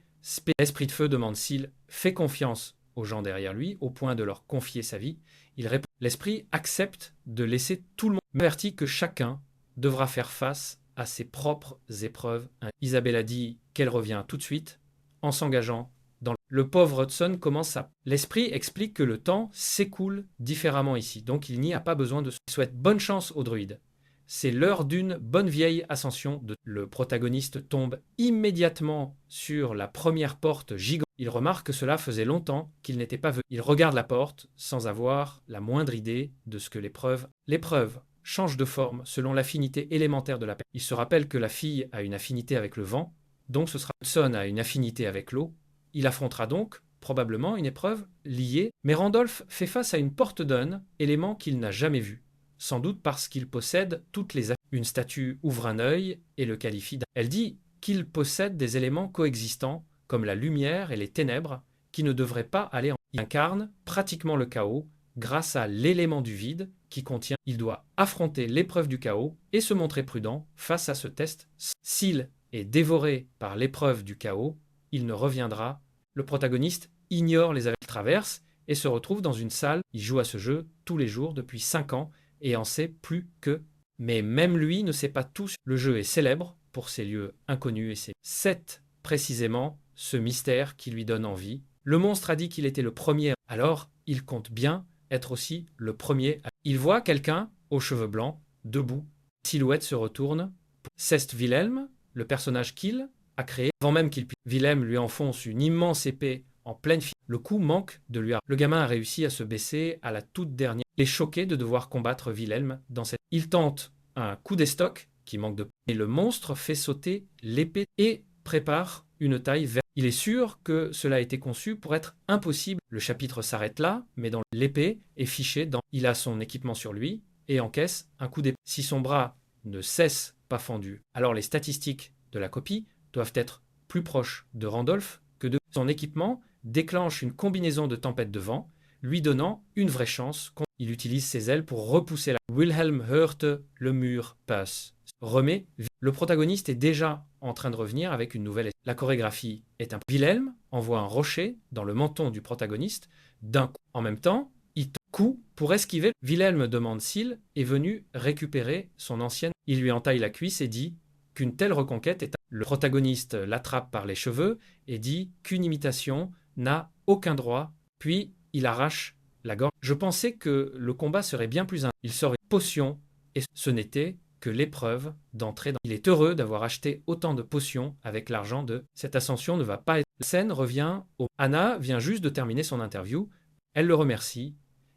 Speaker 1: L'esprit de feu demande s'il fait confiance aux gens derrière lui, au point de leur confier sa vie. Il répond. L'esprit accepte de laisser tout le monde, averti que chacun devra faire face à ses propres épreuves. Isabella dit qu'elle revient tout de suite en s'engageant dans le pauvre Hudson commence à... L'esprit explique que le temps s'écoule différemment ici, donc il n'y a pas besoin de... Il souhaite bonne chance aux druides. C'est l'heure d'une bonne vieille ascension. Le protagoniste tombe immédiatement sur la première porte gigantesque. Il remarque que cela faisait longtemps qu'il n'était pas venu. Il regarde la porte sans avoir la moindre idée de ce que l'épreuve... L'épreuve change de forme selon l'affinité élémentaire de la personne. Il se rappelle que la fille a une affinité avec le vent, donc ce sera Hudson a une affinité avec l'eau. Il affrontera donc probablement une épreuve liée, mais Randolph fait face à une porte d'âne, élément qu'il n'a jamais vu, sans doute parce qu'il possède toutes les une statue ouvre un œil et le qualifie d'. Elle dit qu'il possède des éléments coexistants, comme la lumière et les ténèbres, qui ne devraient pas aller en. Il incarne pratiquement le chaos grâce à l'élément du vide qui contient. Il doit affronter l'épreuve du chaos et se montrer prudent face à ce test. S'il est dévoré par l'épreuve du chaos, il ne reviendra. Le protagoniste ignore les aveux qu'il traverse et se retrouve dans une salle. Il joue à ce jeu tous les jours depuis 5 ans et en sait plus que. Mais même lui ne sait pas tout. Le jeu est célèbre pour ses lieux inconnus et c'est précisément ce mystère qui lui donne envie. Le monstre a dit qu'il était le premier, alors il compte bien être aussi le premier. Il voit quelqu'un aux cheveux blancs, debout. La silhouette se retourne. C'est Wilhelm, le personnage qu'il a créé. Avant même qu'il puisse, Wilhelm lui enfonce une immense épée en pleine figure. Le coup manque de lui. Le gamin a réussi à se baisser à la toute dernière. Il est choqué de devoir combattre Wilhelm dans cette. Il tente un coup d'estoc qui manque de. Et le monstre fait sauter l'épée et prépare une taille vers. Il est sûr que cela a été conçu pour être impossible. Le chapitre s'arrête là, mais dans l'épée est fichée dans. Il a son équipement sur lui et encaisse un coup d'épée. Si son bras ne cesse pas fendu, alors les statistiques de la copie doivent être plus proches de Randolph que de. Son équipement déclenche une combinaison de tempêtes de vent, lui donnant une vraie chance. Il utilise ses ailes pour repousser la. Wilhelm heurte le mur, passe. Remet. Le protagoniste est déjà en train de revenir avec une nouvelle. La chorégraphie est un. Wilhelm envoie un rocher dans le menton du protagoniste d'un coup. En même temps, il coup pour esquiver. Wilhelm demande s'il est venu récupérer son ancienne. Il lui entaille la cuisse et dit qu'une telle reconquête est. Le protagoniste l'attrape par les cheveux et dit qu'une imitation n'a aucun droit. Puis il arrache la gorge. Je pensais que le combat serait bien plus. Il sort une potion et ce n'était que l'épreuve d'entrer dans. Il est heureux d'avoir acheté autant de potions avec l'argent de. Cette ascension ne va pas être. La scène revient au. Anna vient juste de terminer son interview. Elle le remercie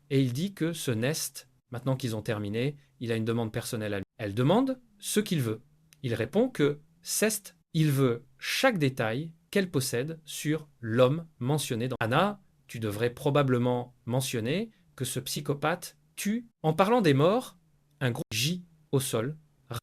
Speaker 1: et il dit que ce Nest, maintenant qu'ils ont terminé, il a une demande personnelle à lui. Elle demande ce qu'il veut. Il répond que Cest, il veut chaque détail qu'elle possède sur l'homme mentionné dans. Anna, tu devrais probablement mentionner que ce psychopathe tue. En parlant des morts, un gros J au sol.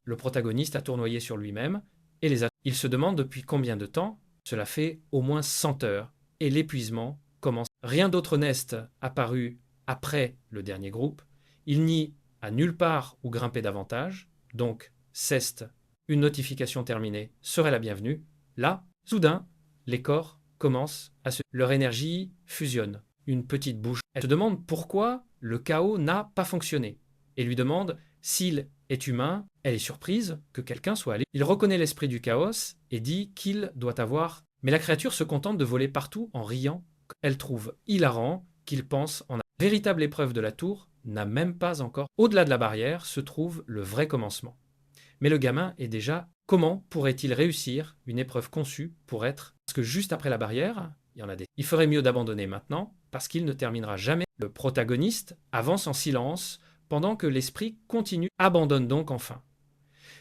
Speaker 1: Le protagoniste a tournoyé sur lui-même et les a. Il se demande depuis combien de temps. Cela fait au moins 100 heures et l'épuisement commence. Rien d'autre n'est apparu après le dernier groupe. Il n'y a nulle part où grimper davantage. Donc, Cest, une notification terminée serait la bienvenue. Là, soudain, les corps commencent à se. Leur énergie fusionne. Une petite bouche. Elle se demande pourquoi le chaos n'a pas fonctionné et lui demande s'il est humain. Elle est surprise que quelqu'un soit allé. Il reconnaît l'esprit du chaos et dit qu'il doit avoir. Mais la créature se contente de voler partout en riant. Elle trouve hilarant qu'il pense en. Véritable épreuve de la tour n'a même pas encore. Au-delà de la barrière se trouve le vrai commencement. Mais le gamin est déjà. Comment pourrait-il réussir une épreuve conçue pour être. Parce que juste après la barrière, il y en a des. Il ferait mieux d'abandonner maintenant parce qu'il ne terminera jamais. Le protagoniste avance en silence pendant que l'esprit continue. Abandonne donc enfin.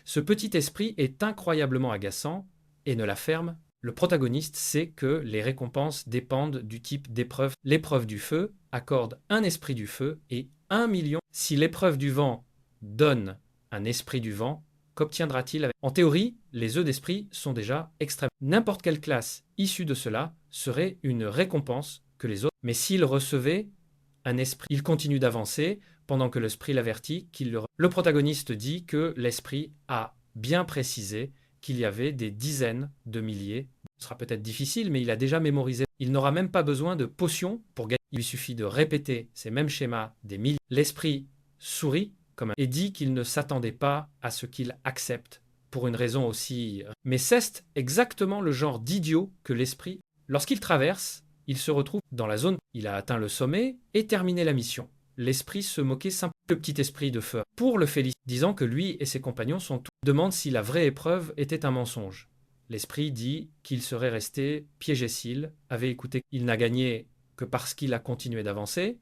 Speaker 1: Ce petit esprit est incroyablement agaçant et ne la ferme. Le protagoniste sait que les récompenses dépendent du type d'épreuve. L'épreuve du feu accorde un esprit du feu et 1 million. Si l'épreuve du vent donne un esprit du vent, qu'obtiendra-t-il avec. En théorie, les œufs d'esprit sont déjà extrêmes. N'importe quelle classe issue de cela serait une récompense que les autres. Mais s'il recevait un esprit, il continue d'avancer pendant que l'esprit l'avertit qu'il le. Le protagoniste dit que l'esprit a bien précisé qu'il y avait des dizaines de milliers. Ce sera peut-être difficile, mais il a déjà mémorisé. Il n'aura même pas besoin de potions pour gagner. Il lui suffit de répéter ces mêmes schémas des milliers. L'esprit sourit et dit qu'il ne s'attendait pas à ce qu'il accepte pour une raison aussi. Mais c'est exactement le genre d'idiot que l'esprit. Lorsqu'il traverse, il se retrouve dans la zone. Il a atteint le sommet et terminé la mission. L'esprit se moquait simplement. Le petit esprit de feu pour le féliciter, disant que lui et ses compagnons sont tous. Demande si la vraie épreuve était un mensonge. L'esprit dit qu'il serait resté piégé s'il avait écouté. Il n'a gagné que parce qu'il a continué d'avancer.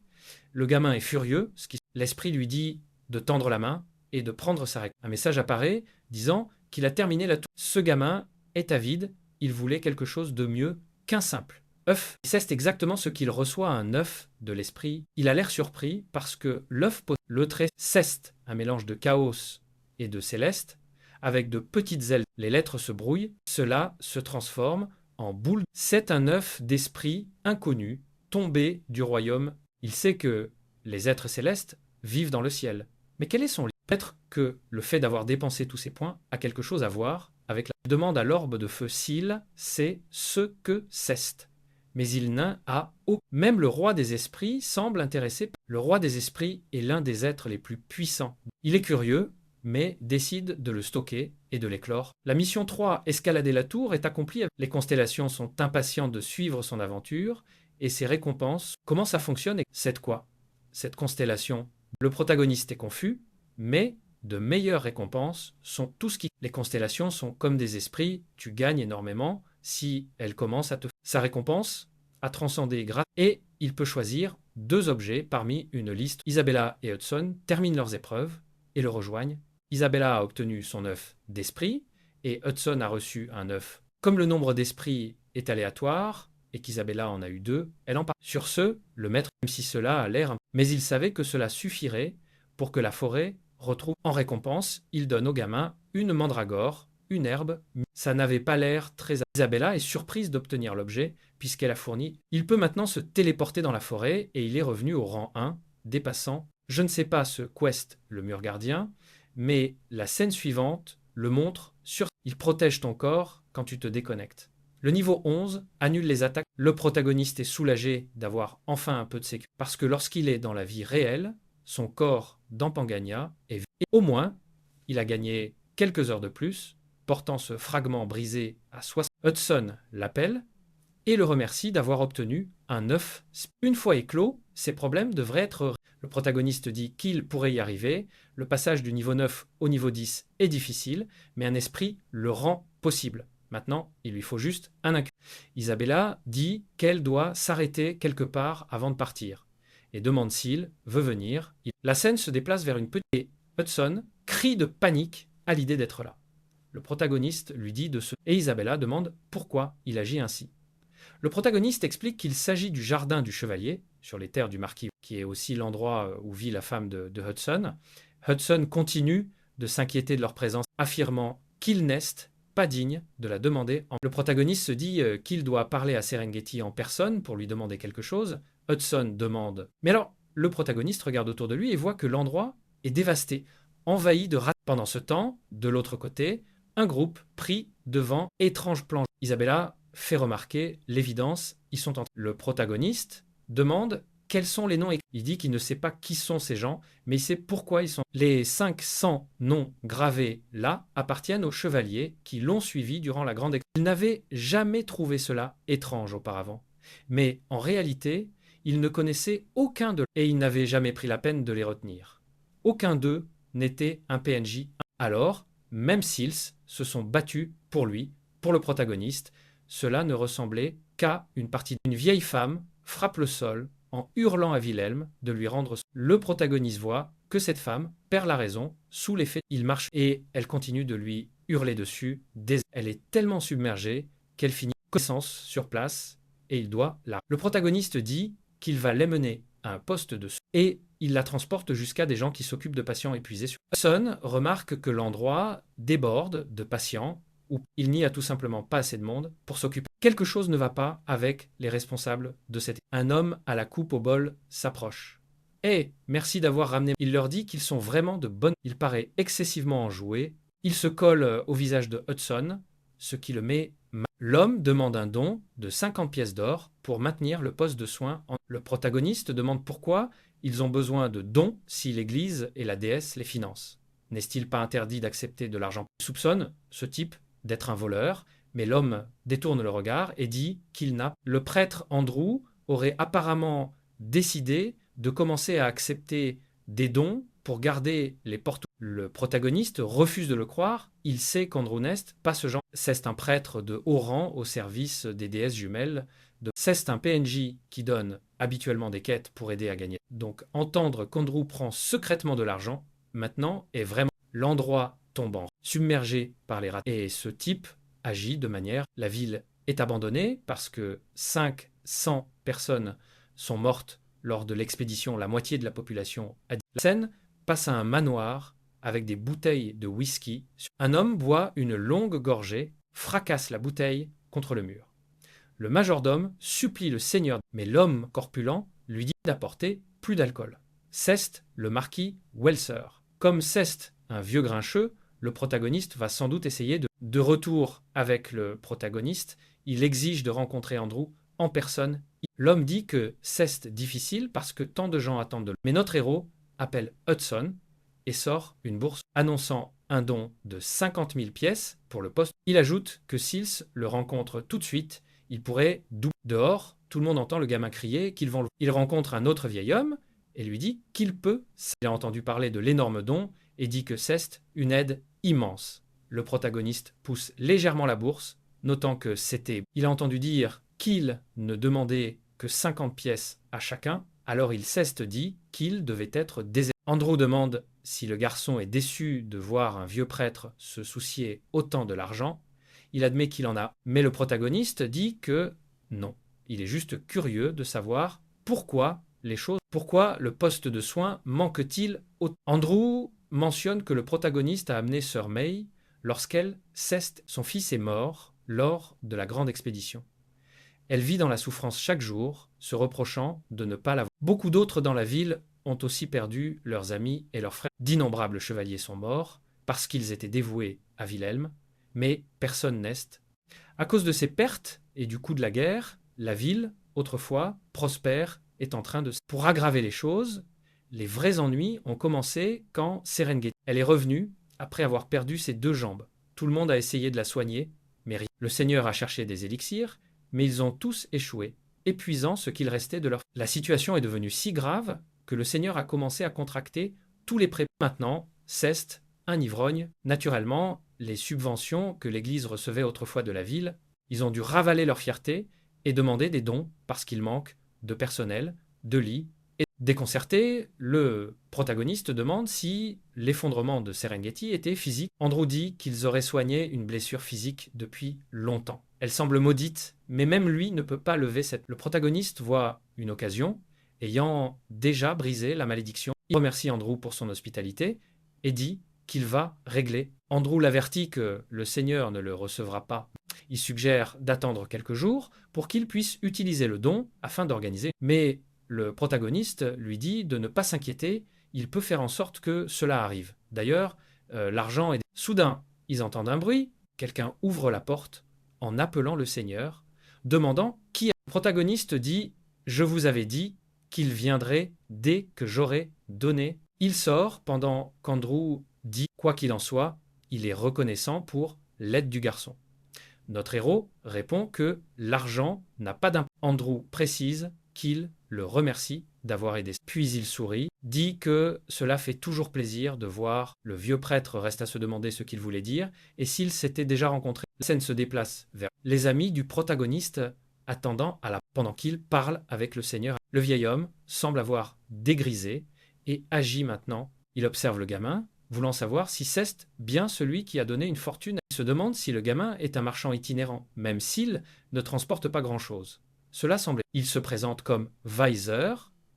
Speaker 1: Le gamin est furieux. L'esprit lui dit de tendre la main et de prendre sa récompense. Un message apparaît disant qu'il a terminé la tour. Ce gamin est avide. Il voulait quelque chose de mieux qu'un simple œuf. C'est exactement ce qu'il reçoit un œuf de l'esprit. Il a l'air surpris parce que l'œuf possède le trait Ceste, un mélange de chaos et de céleste, avec de petites ailes. Les lettres se brouillent, cela se transforme en boule. C'est un œuf d'esprit inconnu, tombé du royaume. Il sait que les êtres célestes vivent dans le ciel. Mais quel est son lien? Peut-être que le fait d'avoir dépensé tous ces points a quelque chose à voir avec la demande à l'orbe de feu s'il sait ce que Ceste. Mais il n'a à aucun. Même le roi des esprits semble intéressé. Le roi des esprits est l'un des êtres les plus puissants. Il est curieux, mais décide de le stocker et de l'éclore. La mission 3, escalader la tour, est accomplie. Les constellations sont impatientes de suivre son aventure et ses récompenses. Comment ça fonctionne et c'est quoi cette constellation? Le protagoniste est confus, mais de meilleures récompenses sont tout ce qui... Les constellations sont comme des esprits, tu gagnes énormément si elles commencent à te... Sa récompense a transcendé grâce... Et il peut choisir 2 objets parmi une liste. Isabella et Hudson terminent leurs épreuves et le rejoignent. Isabella a obtenu son œuf d'esprit et Hudson a reçu un œuf. Comme le nombre d'esprits est aléatoire et qu'Isabella en a eu 2, elle en parle. Sur ce, le maître, même si cela a l'air... Mais il savait que cela suffirait pour que la forêt retrouve. En récompense, il donne au gamin une mandragore, une herbe. Ça n'avait pas l'air très... Isabella est surprise d'obtenir l'objet puisqu'elle a fourni. Il peut maintenant se téléporter dans la forêt et il est revenu au rang 1, dépassant. Je ne sais pas ce quest, le mur gardien, mais la scène suivante le montre sur... Il protège ton corps quand tu te déconnectes. Le niveau 11 annule les attaques. Le protagoniste est soulagé d'avoir enfin un peu de sécurité parce que lorsqu'il est dans la vie réelle, son corps dans Pangania est... Et au moins, il a gagné quelques heures de plus, portant ce fragment brisé à 60. Hudson l'appelle et le remercie d'avoir obtenu un œuf. Une fois éclos, ses problèmes devraient être... Le protagoniste dit qu'il pourrait y arriver. Le passage du niveau 9 au niveau 10 est difficile, mais un esprit le rend possible. Maintenant, il lui faut juste un incubateur. Isabella dit qu'elle doit s'arrêter quelque part avant de partir et demande s'il veut venir. La scène se déplace vers une petite... Et Hudson crie de panique à l'idée d'être là. Le protagoniste lui dit de se... Et Isabella demande pourquoi il agit ainsi. Le protagoniste explique qu'il s'agit du jardin du chevalier, sur les terres du marquis, qui est aussi l'endroit où vit la femme de Hudson. Hudson continue de s'inquiéter de leur présence, affirmant qu'il n'est pas digne de la demander. Le protagoniste se dit qu'il doit parler à Serengeti en personne pour lui demander quelque chose. Hudson demande. Mais alors, le protagoniste regarde autour de lui et voit que l'endroit est dévasté, envahi de rats. Pendant ce temps, de l'autre côté, un groupe pris devant étrange planche. Isabella fait remarquer l'évidence, ils sont en... Le protagoniste demande quels sont les noms. Il dit qu'il ne sait pas qui sont ces gens, mais il sait pourquoi ils sont... Les 500 noms gravés là appartiennent aux chevaliers qui l'ont suivi durant la grande... Il n'avait jamais trouvé cela étrange auparavant. Mais en réalité, il ne connaissait aucun d'eux et il n'avait jamais pris la peine de les retenir. Aucun d'eux n'était un PNJ. Alors, même s'ils se sont battus pour lui, pour le protagoniste, cela ne ressemblait qu'à une partie d'une vieille femme frappe le sol en hurlant à Wilhelm de lui rendre... Le protagoniste voit que cette femme perd la raison sous l'effet. Il marche et elle continue de lui hurler dessus. Elle est tellement submergée qu'elle finit connaissance sur place et il doit la... Le protagoniste dit qu'il va l'amener à un poste de... Et il la transporte jusqu'à des gens qui s'occupent de patients épuisés. Hudson remarque que l'endroit déborde de patients où il n'y a tout simplement pas assez de monde pour s'occuper. Quelque chose ne va pas avec les responsables de cette... Un homme à la coupe au bol s'approche. « Hé, merci d'avoir ramené... » Il leur dit qu'ils sont vraiment de bonnes... Il paraît excessivement enjoué. Il se colle au visage de Hudson, ce qui le met... L'homme demande un don de 50 pièces d'or pour maintenir le poste de soins. Le protagoniste demande pourquoi ils ont besoin de dons si l'Église et la déesse les financent. N'est-il pas interdit d'accepter de l'argent? Il soupçonne ce type d'être un voleur, mais l'homme détourne le regard et dit qu'il n'a... Le prêtre Andrew aurait apparemment décidé de commencer à accepter des dons pour garder les portes. Le protagoniste refuse de le croire, il sait qu'Andrew n'est pas ce genre. C'est un prêtre de haut rang au service des déesses jumelles. C'est un PNJ qui donne habituellement des quêtes pour aider à gagner. Donc entendre qu'Andrew prend secrètement de l'argent, maintenant, est vraiment... L'endroit tombant, submergé par les rats. Et ce type agit de manière... La ville est abandonnée parce que 5 100 personnes sont mortes lors de l'expédition, la moitié de la population a dit. La scène passe à un manoir avec des bouteilles de whisky. Un homme boit une longue gorgée, fracasse la bouteille contre le mur. Le majordome supplie le seigneur, mais l'homme corpulent lui dit d'apporter plus d'alcool. Ceste, le marquis Welser. Comme Ceste, un vieux grincheux, le protagoniste va sans doute essayer de retour avec le protagoniste. Il exige de rencontrer Andrew en personne. L'homme dit que c'est difficile parce que tant de gens attendent de lui. Mais notre héros appelle Hudson et sort une bourse annonçant un don de 50 000 pièces pour le poste. Il ajoute que s'ils le rencontrent tout de suite, il pourrait doubler. Dehors, tout le monde entend le gamin crier qu'ils vont le... Il rencontre un autre vieil homme et lui dit qu'il peut. Il a entendu parler de l'énorme don et dit que c'est une aide immense. Le protagoniste pousse légèrement la bourse, notant que c'était... Il a entendu dire qu'il ne demandait que 50 pièces à chacun, alors il dit qu'il devait être désert. Andrew demande si le garçon est déçu de voir un vieux prêtre se soucier autant de l'argent. Il admet qu'il en a, mais le protagoniste dit que non. Il est juste curieux de savoir pourquoi le poste de soins manque-t-il autant. Andrew mentionne que le protagoniste a amené Sir May lorsqu'elle, son fils est mort lors de la grande expédition. Elle vit dans la souffrance chaque jour, se reprochant de ne pas l'avoir. Beaucoup d'autres dans la ville ont aussi perdu leurs amis et leurs frères. D'innombrables chevaliers sont morts parce qu'ils étaient dévoués à Wilhelm, mais personne n'est. À cause de ces pertes et du coût de la guerre, la ville, autrefois prospère, est en train de... Pour aggraver les choses, les vrais ennuis ont commencé quand Serengeti. Elle est revenue après avoir perdu ses 2 jambes. Tout le monde a essayé de la soigner, mais rien. Le Seigneur a cherché des élixirs, mais ils ont tous échoué, épuisant ce qu'il restait de leur... La situation est devenue si grave que le Seigneur a commencé à contracter tous les prêts. Maintenant, Ceste, un ivrogne. Naturellement, les subventions que l'Église recevait autrefois de la ville, ils ont dû ravaler leur fierté et demander des dons parce qu'il manque de personnel, de lits. Et déconcerté, le protagoniste demande si l'effondrement de Serengeti était physique. Andrew dit qu'ils auraient soigné une blessure physique depuis longtemps. Elle semble maudite, mais même lui ne peut pas lever cette... Le protagoniste voit une occasion, ayant déjà brisé la malédiction. Il remercie Andrew pour son hospitalité et dit qu'il va régler. Andrew l'avertit que le Seigneur ne le recevra pas. Il suggère d'attendre quelques jours pour qu'il puisse utiliser le don afin d'organiser. Mais le protagoniste lui dit de ne pas s'inquiéter, il peut faire en sorte que cela arrive. D'ailleurs, l'argent est... Soudain, ils entendent un bruit, quelqu'un ouvre la porte en appelant le Seigneur, demandant qui... Le protagoniste dit « Je vous avais dit qu'il viendrait dès que j'aurais donné ». Il sort pendant qu'Andrew dit « Quoi qu'il en soit, il est reconnaissant pour l'aide du garçon ». Notre héros répond que l'argent n'a pas d'impact. Andrew précise qu'il le remercie d'avoir aidé. Puis il sourit, dit que cela fait toujours plaisir de voir. Le vieux prêtre reste à se demander ce qu'il voulait dire et s'ils s'étaient déjà rencontrés. La scène se déplace vers les amis du protagoniste attendant pendant qu'il parle avec le Seigneur. Le vieil homme semble avoir dégrisé et agit maintenant. Il observe le gamin, voulant savoir si c'est bien celui qui a donné une fortune. Il se demande si le gamin est un marchand itinérant, même s'il ne transporte pas grand-chose. Cela semble... Il se présente comme Weiser,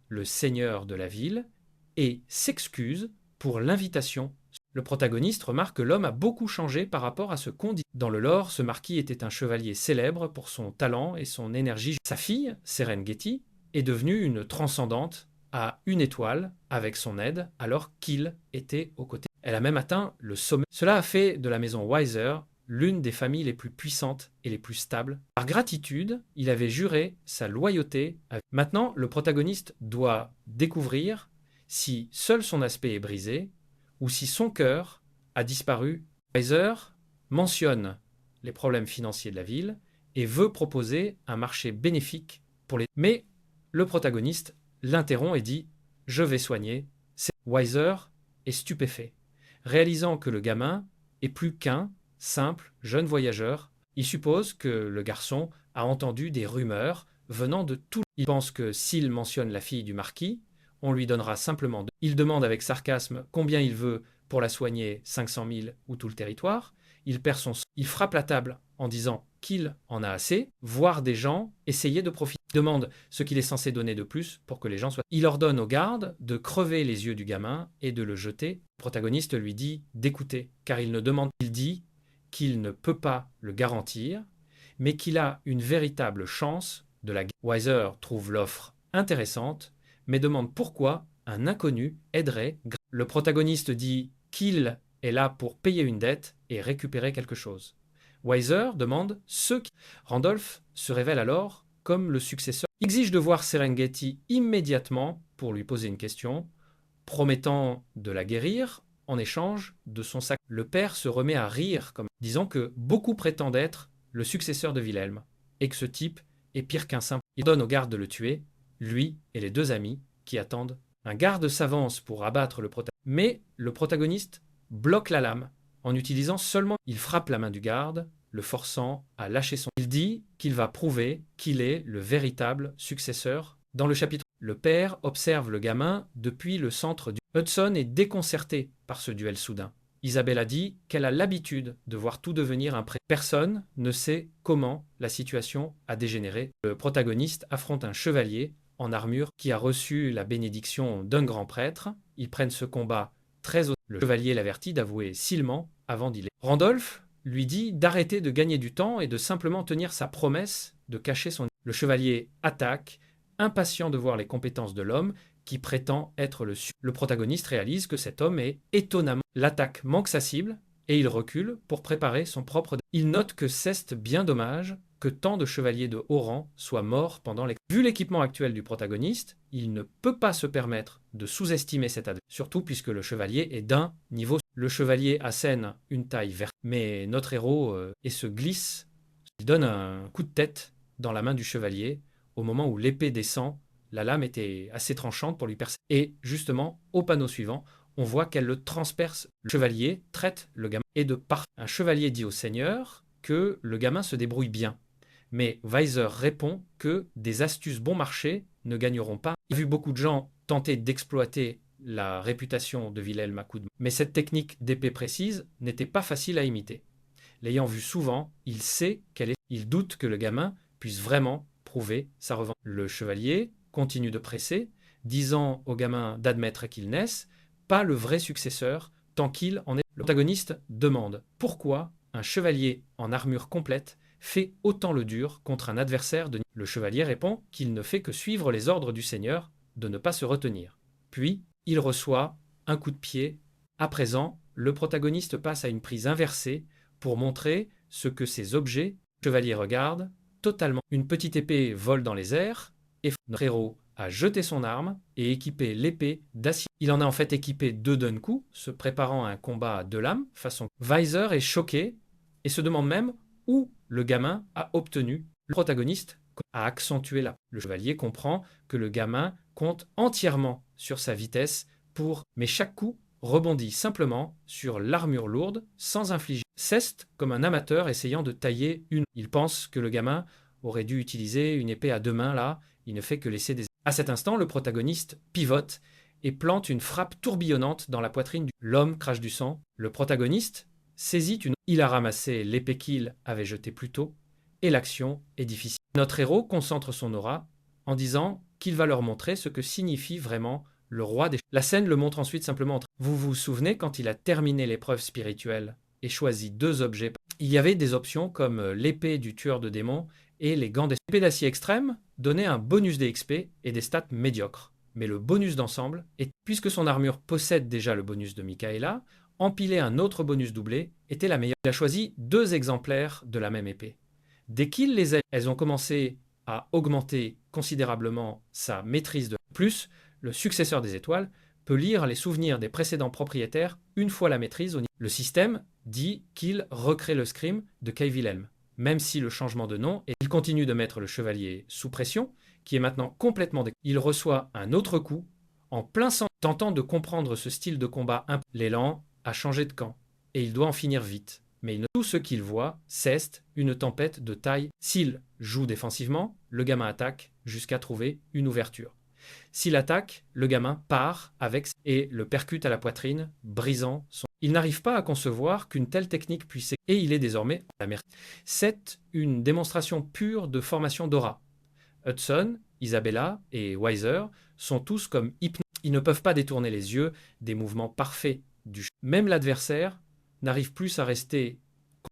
Speaker 1: le seigneur de la ville, et s'excuse pour l'invitation. Le protagoniste remarque que l'homme a beaucoup changé par rapport à ce qu'on dit. Dans le lore, ce marquis était un chevalier célèbre pour son talent et son énergie. Sa fille, Serengeti, est devenue une transcendante à une étoile avec son aide alors qu'il était aux côtés. Elle a même atteint le sommet. Cela a fait de la maison Weiser l'une des familles les plus puissantes et les plus stables. Par gratitude, il avait juré sa loyauté. Maintenant, le protagoniste doit découvrir si seul son aspect est brisé ou si son cœur a disparu. Weiser mentionne les problèmes financiers de la ville et veut proposer un marché bénéfique pour les... Mais le protagoniste l'interrompt et dit « Je vais soigner ». Weiser est stupéfait, réalisant que le gamin est plus qu'un simple jeune voyageur. Il suppose que le garçon a entendu des rumeurs venant de tout. Il pense que s'il mentionne la fille du marquis, on lui donnera simplement... Il demande avec sarcasme combien il veut pour la soigner, 500 000 ou tout le territoire. Il perd son... Il frappe la table en disant qu'il en a assez, voir des gens essayer de profiter. Il demande ce qu'il est censé donner de plus pour que les gens soient. Il ordonne aux gardes de crever les yeux du gamin et de le jeter. Le protagoniste lui dit d'écouter, car il ne demande. Il dit qu'il ne peut pas le garantir, mais qu'il a une véritable chance de la guerre. Weiser trouve l'offre intéressante, mais demande pourquoi un inconnu aiderait. Le protagoniste dit qu'il est là pour payer une dette et récupérer quelque chose. Weiser demande ce qui... Randolph se révèle alors comme le successeur. Il exige de voir Serengeti immédiatement pour lui poser une question, promettant de la guérir en échange de son sac. Le père se remet à rire, disant que beaucoup prétendent être le successeur de Wilhelm, et que ce type est pire qu'un simple. Il donne aux gardes de le tuer, lui et les deux amis qui attendent. Un garde s'avance pour abattre le protagoniste, mais le protagoniste bloque la lame en utilisant seulement. Il frappe la main du garde, le forçant à lâcher son. Il dit qu'il va prouver qu'il est le véritable successeur. Dans le chapitre, le père observe le gamin depuis le centre du. Hudson est déconcerté par ce duel soudain. Isabelle a dit qu'elle a l'habitude de voir tout devenir un pré. Personne ne sait comment la situation a dégénéré. Le protagoniste affronte un chevalier en armure qui a reçu la bénédiction d'un grand prêtre. Ils prennent ce combat très au. Le chevalier l'avertit d'avouer cilement avant d'y aller. Randolph lui dit d'arrêter de gagner du temps et de simplement tenir sa promesse de cacher son. Le chevalier attaque, impatient de voir les compétences de l'homme qui prétend être le. Le protagoniste réalise que cet homme est étonnamment. L'attaque manque sa cible et il recule pour préparer son propre. Il note que c'est bien dommage que tant de chevaliers de haut rang soient morts pendant les. Vu l'équipement actuel du protagoniste, il ne peut pas se permettre de sous-estimer cet adversaire, surtout puisque le chevalier est d'un niveau. Le chevalier assène une taille verte, mais notre héros et se glisse. Il donne un coup de tête dans la main du chevalier au moment où l'épée descend. La lame était assez tranchante pour lui percer. Et justement, au panneau suivant, on voit qu'elle le transperce. Le chevalier traite le gamin et de par. Un chevalier dit au seigneur que le gamin se débrouille bien. Mais Weiser répond que des astuces bon marché ne gagneront pas. Il a vu beaucoup de gens tenter d'exploiter la réputation de Wilhelm à coups de. Mais cette technique d'épée précise n'était pas facile à imiter. L'ayant vu souvent, il sait qu'elle est. Il doute que le gamin puisse vraiment prouver sa revanche. Le chevalier continue de presser, disant au gamin d'admettre qu'il n'est pas le vrai successeur tant qu'il en est. Le protagoniste demande pourquoi un chevalier en armure complète fait autant le dur contre un adversaire de. Le chevalier répond qu'il ne fait que suivre les ordres du seigneur de ne pas se retenir. Puis, il reçoit un coup de pied. À présent, le protagoniste passe à une prise inversée pour montrer ce que ces objets. Le chevalier regarde, totalement. Une petite épée vole dans les airs et notre héros a jeté son arme et équipé l'épée d'acier. Il en a en fait équipé deux d'un coup, se préparant à un combat à deux lames, façon. Weiser est choqué et se demande même où le gamin a obtenu. Le protagoniste a accentué la. Le chevalier comprend que le gamin compte entièrement sur sa vitesse pour. Mais chaque coup rebondit simplement sur l'armure lourde sans infliger. Ceste comme un amateur essayant de tailler une. Il pense que le gamin aurait dû utiliser une épée à deux mains là. Il ne fait que laisser des. À cet instant, le protagoniste pivote et plante une frappe tourbillonnante dans la poitrine du. L'homme crache du sang. Le protagoniste saisit une. Il a ramassé l'épée qu'il avait jetée plus tôt et l'action est difficile. Notre héros concentre son aura en disant qu'il va leur montrer ce que signifie vraiment le roi des. La scène le montre ensuite simplement. Vous vous souvenez quand il a terminé l'épreuve spirituelle et choisi deux objets. Il y avait des options comme l'épée du tueur de démons et les gants d'esprit. L'épée d'acier extrême donnait un bonus d'XP et des stats médiocres. Mais le bonus d'ensemble est, puisque son armure possède déjà le bonus de Michaela, empiler un autre bonus doublé était la meilleure. Il a choisi deux exemplaires de la même épée. Dès qu'il les a, elles ont commencé à augmenter considérablement sa maîtrise de. Plus, le successeur des étoiles peut lire les souvenirs des précédents propriétaires une fois la maîtrise au niveau. Le système dit qu'il recrée le scrim de Kay Wilhelm, même si le changement de nom et il continue de mettre le chevalier sous pression, qui est maintenant complètement. Il reçoit un autre coup en plein sang, tentant de comprendre ce style de combat. L'élan a changé de camp et il doit en finir vite. Mais tout ce qu'il voit, c'est une tempête de taille. S'il joue défensivement, le gamin attaque jusqu'à trouver une ouverture. S'il attaque, le gamin part avec et le percute à la poitrine, brisant son. Il n'arrive pas à concevoir qu'une telle technique puisse et il est désormais la mer. C'est une démonstration pure de formation d'aura. Hudson, Isabella et Weiser sont tous comme hypnotisés. Ils ne peuvent pas détourner les yeux des mouvements parfaits du jeu. Même l'adversaire n'arrive plus à rester.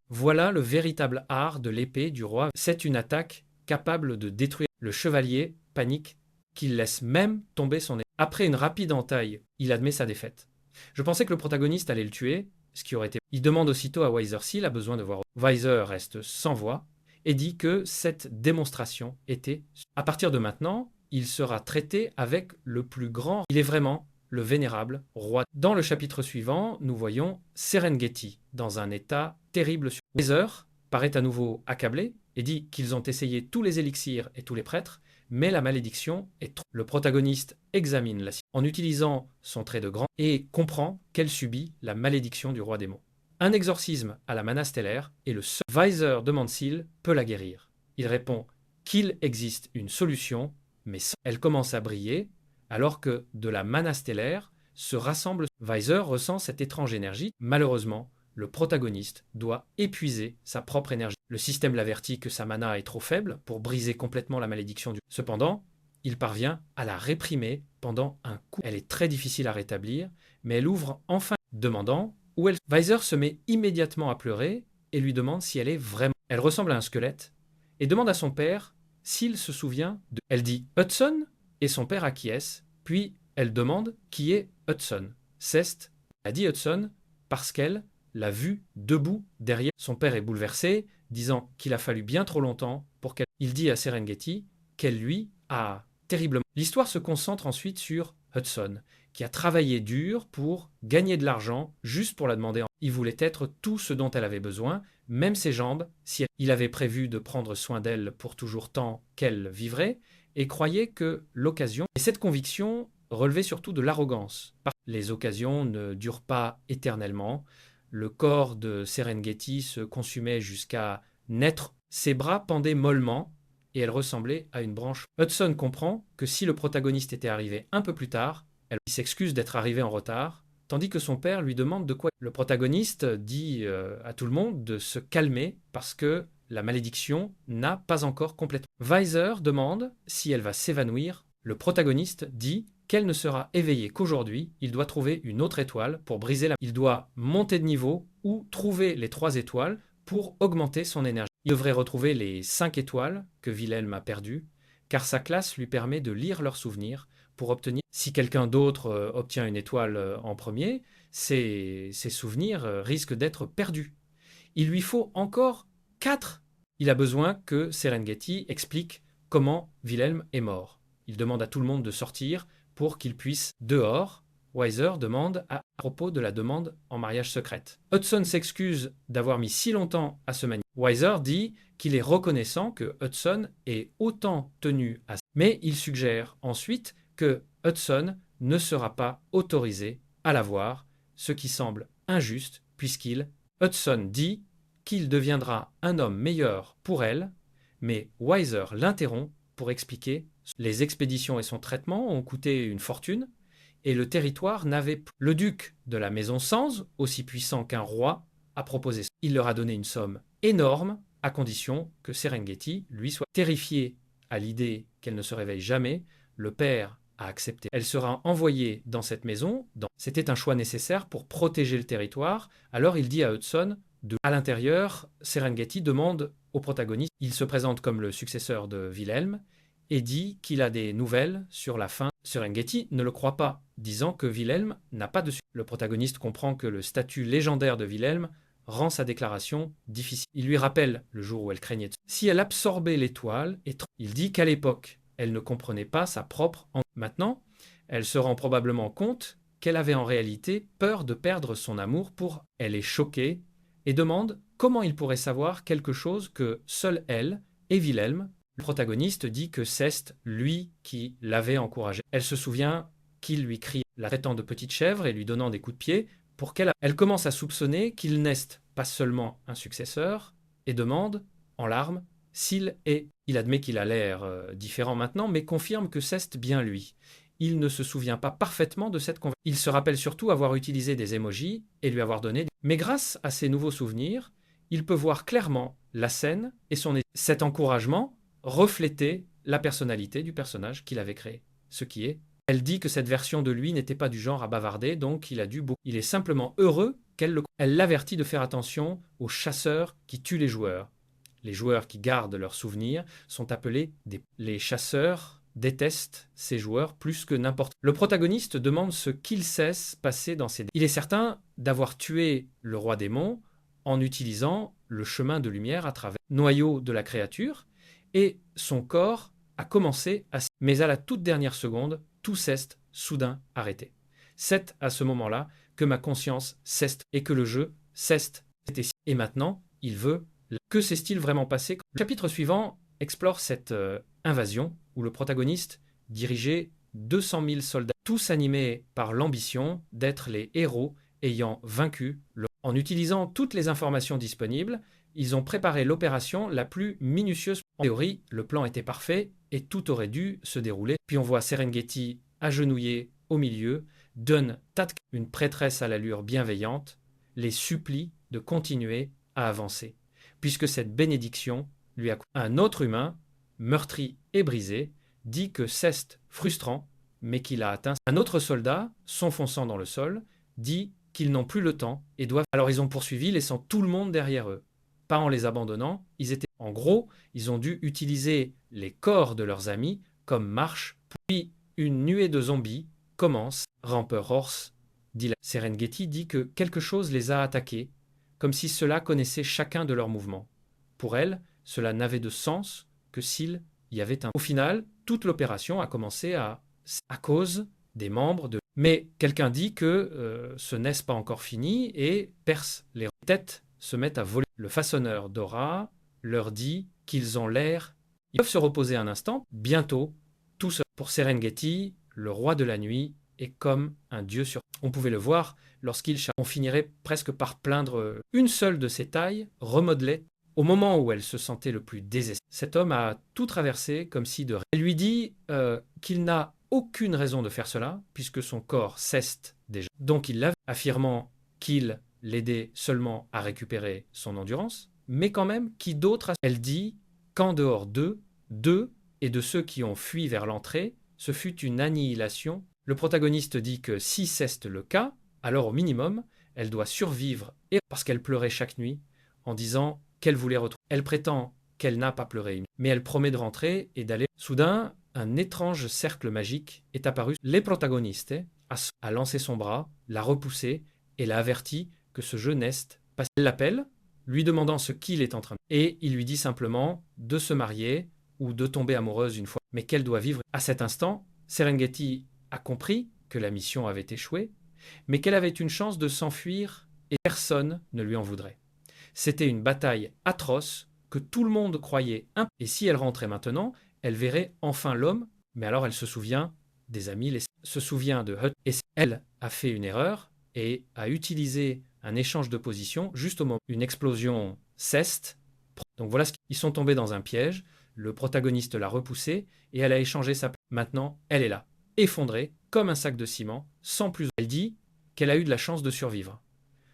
Speaker 1: Voilà le véritable art de l'épée du roi. C'est une attaque capable de détruire. Le chevalier panique qu'il laisse même tomber son épée. Après une rapide entaille, il admet sa défaite. Je pensais que le protagoniste allait le tuer, ce qui aurait été. Il demande aussitôt à Weiser s'il a besoin de voir. Weiser reste sans voix et dit que cette démonstration était. À partir de maintenant, il sera traité avec le plus grand. Il est vraiment le vénérable roi. Dans le chapitre suivant, nous voyons Serengeti dans un état terrible. Weiser paraît à nouveau accablé et dit qu'ils ont essayé tous les élixirs et tous les prêtres, mais la malédiction est trop. Le protagoniste examine la situation en utilisant son trait de grand et comprend qu'elle subit la malédiction du roi démon. Un exorcisme à la mana stellaire est le seul. Weiser demande s'il peut la guérir. Il répond qu'il existe une solution, mais sans. Elle commence à briller alors que de la mana stellaire se rassemble. Weiser ressent cette étrange énergie. Malheureusement, le protagoniste doit épuiser sa propre énergie. Le système l'avertit que sa mana est trop faible pour briser complètement la malédiction du. Cependant, il parvient à la réprimer pendant un coup. Elle est très difficile à rétablir, mais elle ouvre enfin, demandant où elle. Weiser se met immédiatement à pleurer et lui demande si elle est vraiment. Elle ressemble à un squelette et demande à son père s'il se souvient de. Elle dit Hudson et son père acquiesce, puis elle demande qui est Hudson. Ceste a dit Hudson parce qu'elle l'a vu debout derrière. Son père est bouleversé, disant qu'il a fallu bien trop longtemps pour qu'elle. Il dit à Serengeti qu'elle lui a terriblement. L'histoire se concentre ensuite sur Hudson, qui a travaillé dur pour gagner de l'argent juste pour la demander. Il voulait être tout ce dont elle avait besoin, même ses jambes, si il avait prévu de prendre soin d'elle pour toujours tant qu'elle vivrait, et croyait que l'occasion. Et cette conviction relevait surtout de l'arrogance. Les occasions ne durent pas éternellement. Le corps de Serengeti se consumait jusqu'à naître. Ses bras pendaient mollement et elle ressemblait à une branche. Hudson comprend que si le protagoniste était arrivé un peu plus tard, elle s'excuse d'être arrivé en retard, tandis que son père lui demande de quoi. Le protagoniste dit à tout le monde de se calmer parce que la malédiction n'a pas encore complètement. Weiser demande si elle va s'évanouir. Le protagoniste dit qu'elle ne sera éveillée qu'aujourd'hui. Il doit trouver une autre étoile pour briser la. Il doit monter de niveau ou trouver les 3 étoiles pour augmenter son énergie. Il devrait retrouver les 5 étoiles que Wilhelm a perdues, car sa classe lui permet de lire leurs souvenirs pour obtenir. Si quelqu'un d'autre obtient une étoile en premier, ses souvenirs risquent d'être perdus. Il lui faut encore 4. Il a besoin que Serengeti explique comment Wilhelm est mort. Il demande à tout le monde de sortir pour qu'il puisse dehors. Weiser demande à propos de la demande en mariage secrète. Hudson s'excuse d'avoir mis si longtemps à se manier. Weiser dit qu'il est reconnaissant que Hudson ait autant tenu à. Mais il suggère ensuite que Hudson ne sera pas autorisé à la voir, ce qui semble injuste puisqu'il. Hudson dit qu'il deviendra un homme meilleur pour elle, mais Weiser l'interrompt pour expliquer les expéditions et son traitement ont coûté une fortune et le territoire n'avait plus. Le duc de la maison Sanz, aussi puissant qu'un roi, a proposé. Il leur a donné une somme énorme à condition que Serengeti lui soit terrifié à l'idée qu'elle ne se réveille jamais. Le père a accepté. Elle sera envoyée dans cette maison. C'était un choix nécessaire pour protéger le territoire. Alors il dit à Hudson à l'intérieur, Serengeti demande au protagoniste. Il se présente comme le successeur de Wilhelm et dit qu'il a des nouvelles sur la fin. Serengeti ne le croit pas, disant que Wilhelm n'a pas de. Le protagoniste comprend que le statut légendaire de Wilhelm rend sa déclaration difficile. Il lui rappelle le jour où elle craignait. Si elle absorbait l'étoile, il dit qu'à l'époque, elle ne comprenait pas sa propre. Maintenant, elle se rend probablement compte qu'elle avait en réalité peur de perdre son amour pour. Elle est choquée et demande comment il pourrait savoir quelque chose que seule elle et Wilhelm. Le protagoniste dit que c'est lui qui l'avait encouragée. Elle se souvient qu'il lui crie, la traitant de petite chèvre et lui donnant des coups de pied pour qu'elle. Elle commence à soupçonner qu'il n'est pas seulement un successeur et demande, en larmes, s'il est. Il admet qu'il a l'air différent maintenant, mais confirme que c'est bien lui. il ne se souvient pas parfaitement de cette conversation. Il se rappelle surtout avoir utilisé des émojis et lui avoir donné. Mais grâce à ces nouveaux souvenirs, il peut voir clairement la scène et cet encouragement reflétait la personnalité du personnage qu'il avait créé. Ce qui est. Elle dit que cette version de lui n'était pas du genre à bavarder, donc il a dû beaucoup. Il est simplement heureux Elle l'avertit de faire attention aux chasseurs qui tuent les joueurs. Les joueurs qui gardent leurs souvenirs sont appelés Les chasseurs détestent ces joueurs plus que n'importe. Le protagoniste demande ce qu'il cesse passer dans ses. Il est certain d'avoir tué le roi démon en utilisant le chemin de lumière à travers le noyau de la créature, et son corps a commencé à. Mais à la toute dernière seconde, tout s'est soudain arrêté. C'est à ce moment-là que ma conscience cesse et que le jeu cesse. Et maintenant, il veut. Que s'est-il vraiment passé? Le chapitre suivant explore cette invasion où le protagoniste dirigeait 200 000 soldats, tous animés par l'ambition d'être les héros ayant vaincu. En utilisant toutes les informations disponibles, ils ont préparé l'opération la plus minutieuse. En théorie, le plan était parfait et tout aurait dû se dérouler. Puis on voit Serengeti agenouillé au milieu, donne une prêtresse à l'allure bienveillante, les supplie de continuer à avancer, puisque cette bénédiction lui a. Un autre humain, meurtri et brisé, dit que c'est frustrant, mais qu'il a atteint. Un autre soldat, s'enfonçant dans le sol, dit qu'ils n'ont plus le temps et doivent. Alors ils ont poursuivi, laissant tout le monde derrière eux. Pas en les abandonnant, en gros, ils ont dû utiliser les corps de leurs amis comme marche. Puis une nuée de zombies commence. Ramper Horse dit. Serengeti dit que quelque chose les a attaqués, comme si cela connaissait chacun de leurs mouvements. Pour elle, cela n'avait de sens que s'il y avait un. Au final, toute l'opération a commencé à cause des membres de. Mais quelqu'un dit que ce n'est pas encore fini et perce les têtes, se mettent à voler. Le façonneur Dora leur dit qu'ils ont l'air. Ils peuvent se reposer un instant. Bientôt, tout seul. Pour Serengeti, le roi de la nuit est comme un dieu sur. On pouvait le voir lorsqu'il. On finirait presque par plaindre. Une seule de ses tailles remodelait. Au moment où elle se sentait le plus désespérée, cet homme a tout traversé comme si de. Elle lui dit qu'il n'a aucune raison de faire cela, puisque son corps cesse déjà. Donc il l'avait, affirmant qu'il l'aidait seulement à récupérer son endurance, mais quand même, qui d'autre. Elle dit qu'en dehors d'eux et de ceux qui ont fui vers l'entrée, ce fut une annihilation. Le protagoniste dit que si c'est le cas, alors au minimum, elle doit survivre, et parce qu'elle pleurait chaque nuit, en disant qu'elle voulait retrouver. Elle prétend qu'elle n'a pas pleuré, mais elle promet de rentrer et d'aller. Soudain, un étrange cercle magique est apparu. Les protagonistes a lancé son bras, l'a repoussé et l'a averti que ce jeu n'est pas. Elle l'appelle, lui demandant ce qu'il est en train de. Et il lui dit simplement de se marier ou de tomber amoureuse une fois, mais qu'elle doit vivre. À cet instant, Serengeti a compris que la mission avait échoué, mais qu'elle avait une chance de s'enfuir et personne ne lui en voudrait. C'était une bataille atroce que tout le monde croyait impossible. Et si elle rentrait maintenant, elle verrait enfin l'homme, mais alors elle se souvient des amis, se souvient de Hut. Et elle a fait une erreur et a utilisé un échange de position juste au moment où une explosion cesse. Donc voilà, ils sont tombés dans un piège, le protagoniste l'a repoussé et elle a échangé sa. Maintenant, elle est là, effondrée, comme un sac de ciment, sans plus. Elle dit qu'elle a eu de la chance de survivre.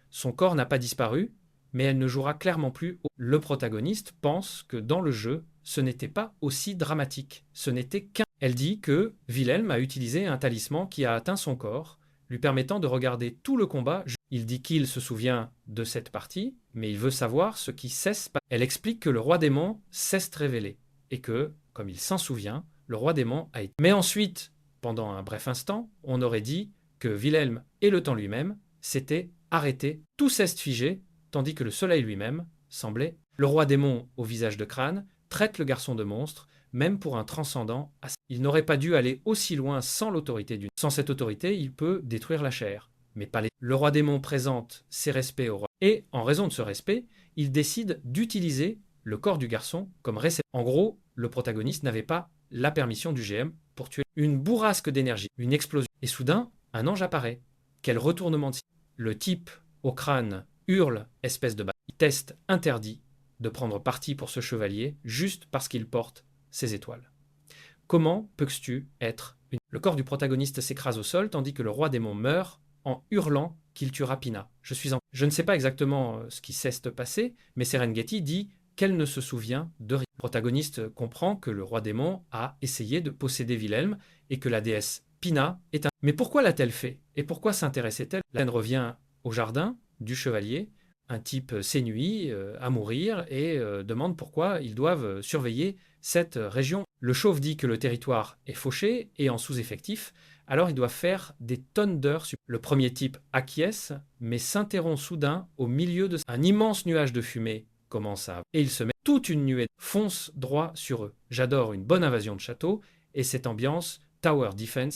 Speaker 1: Son corps n'a pas disparu, mais elle ne jouera clairement plus. Le protagoniste pense que dans le jeu, ce n'était pas aussi dramatique. Ce n'était qu'un. Elle dit que Wilhelm a utilisé un talisman qui a atteint son corps, lui permettant de regarder tout le combat. Il dit qu'il se souvient de cette partie, mais il veut savoir ce qui cesse. Elle explique que le roi démon cesse de révéler, et que, comme il s'en souvient, le roi démon a été. Mais ensuite, pendant un bref instant, on aurait dit que Wilhelm et le temps lui-même s'étaient arrêtés. Tout cesse figé, tandis que le soleil lui-même semblait. Le roi démon au visage de crâne traite le garçon de monstre, même pour un transcendant. Il n'aurait pas dû aller aussi loin sans l'autorité d'une. Sans cette autorité, il peut détruire la chair, mais pas les. Le roi démon présente ses respects au roi. Et, en raison de ce respect, il décide d'utiliser le corps du garçon comme réceptacle. En gros, le protagoniste n'avait pas la permission du GM pour tuer. Une bourrasque d'énergie, une explosion. Et soudain, un ange apparaît. Quel retournement de. Le type au crâne hurle, espèce de. Il teste interdit de prendre parti pour ce chevalier juste parce qu'il porte ses étoiles. Comment peux-tu être Le corps du protagoniste s'écrase au sol tandis que le roi démon meurt en hurlant qu'il tuera Pina. Je ne sais pas exactement ce qui cesse de passer, mais Serengeti dit qu'elle ne se souvient de rien. Le protagoniste comprend que le roi démon a essayé de posséder Wilhelm et que la déesse Pina est un... Mais pourquoi l'a-t-elle fait? Et pourquoi s'intéressait-elle? La scène revient au jardin du chevalier. Un type s'ennuie à mourir et demande pourquoi ils doivent surveiller cette région. Le chauve dit que le territoire est fauché et en sous-effectif, alors ils doivent faire des tonnes d'heures. Le premier type acquiesce, mais s'interrompt soudain au milieu de... Un immense nuage de fumée commence à... Et il se met toute une nuée, fonce droit sur eux. J'adore une bonne invasion de château et cette ambiance Tower Defense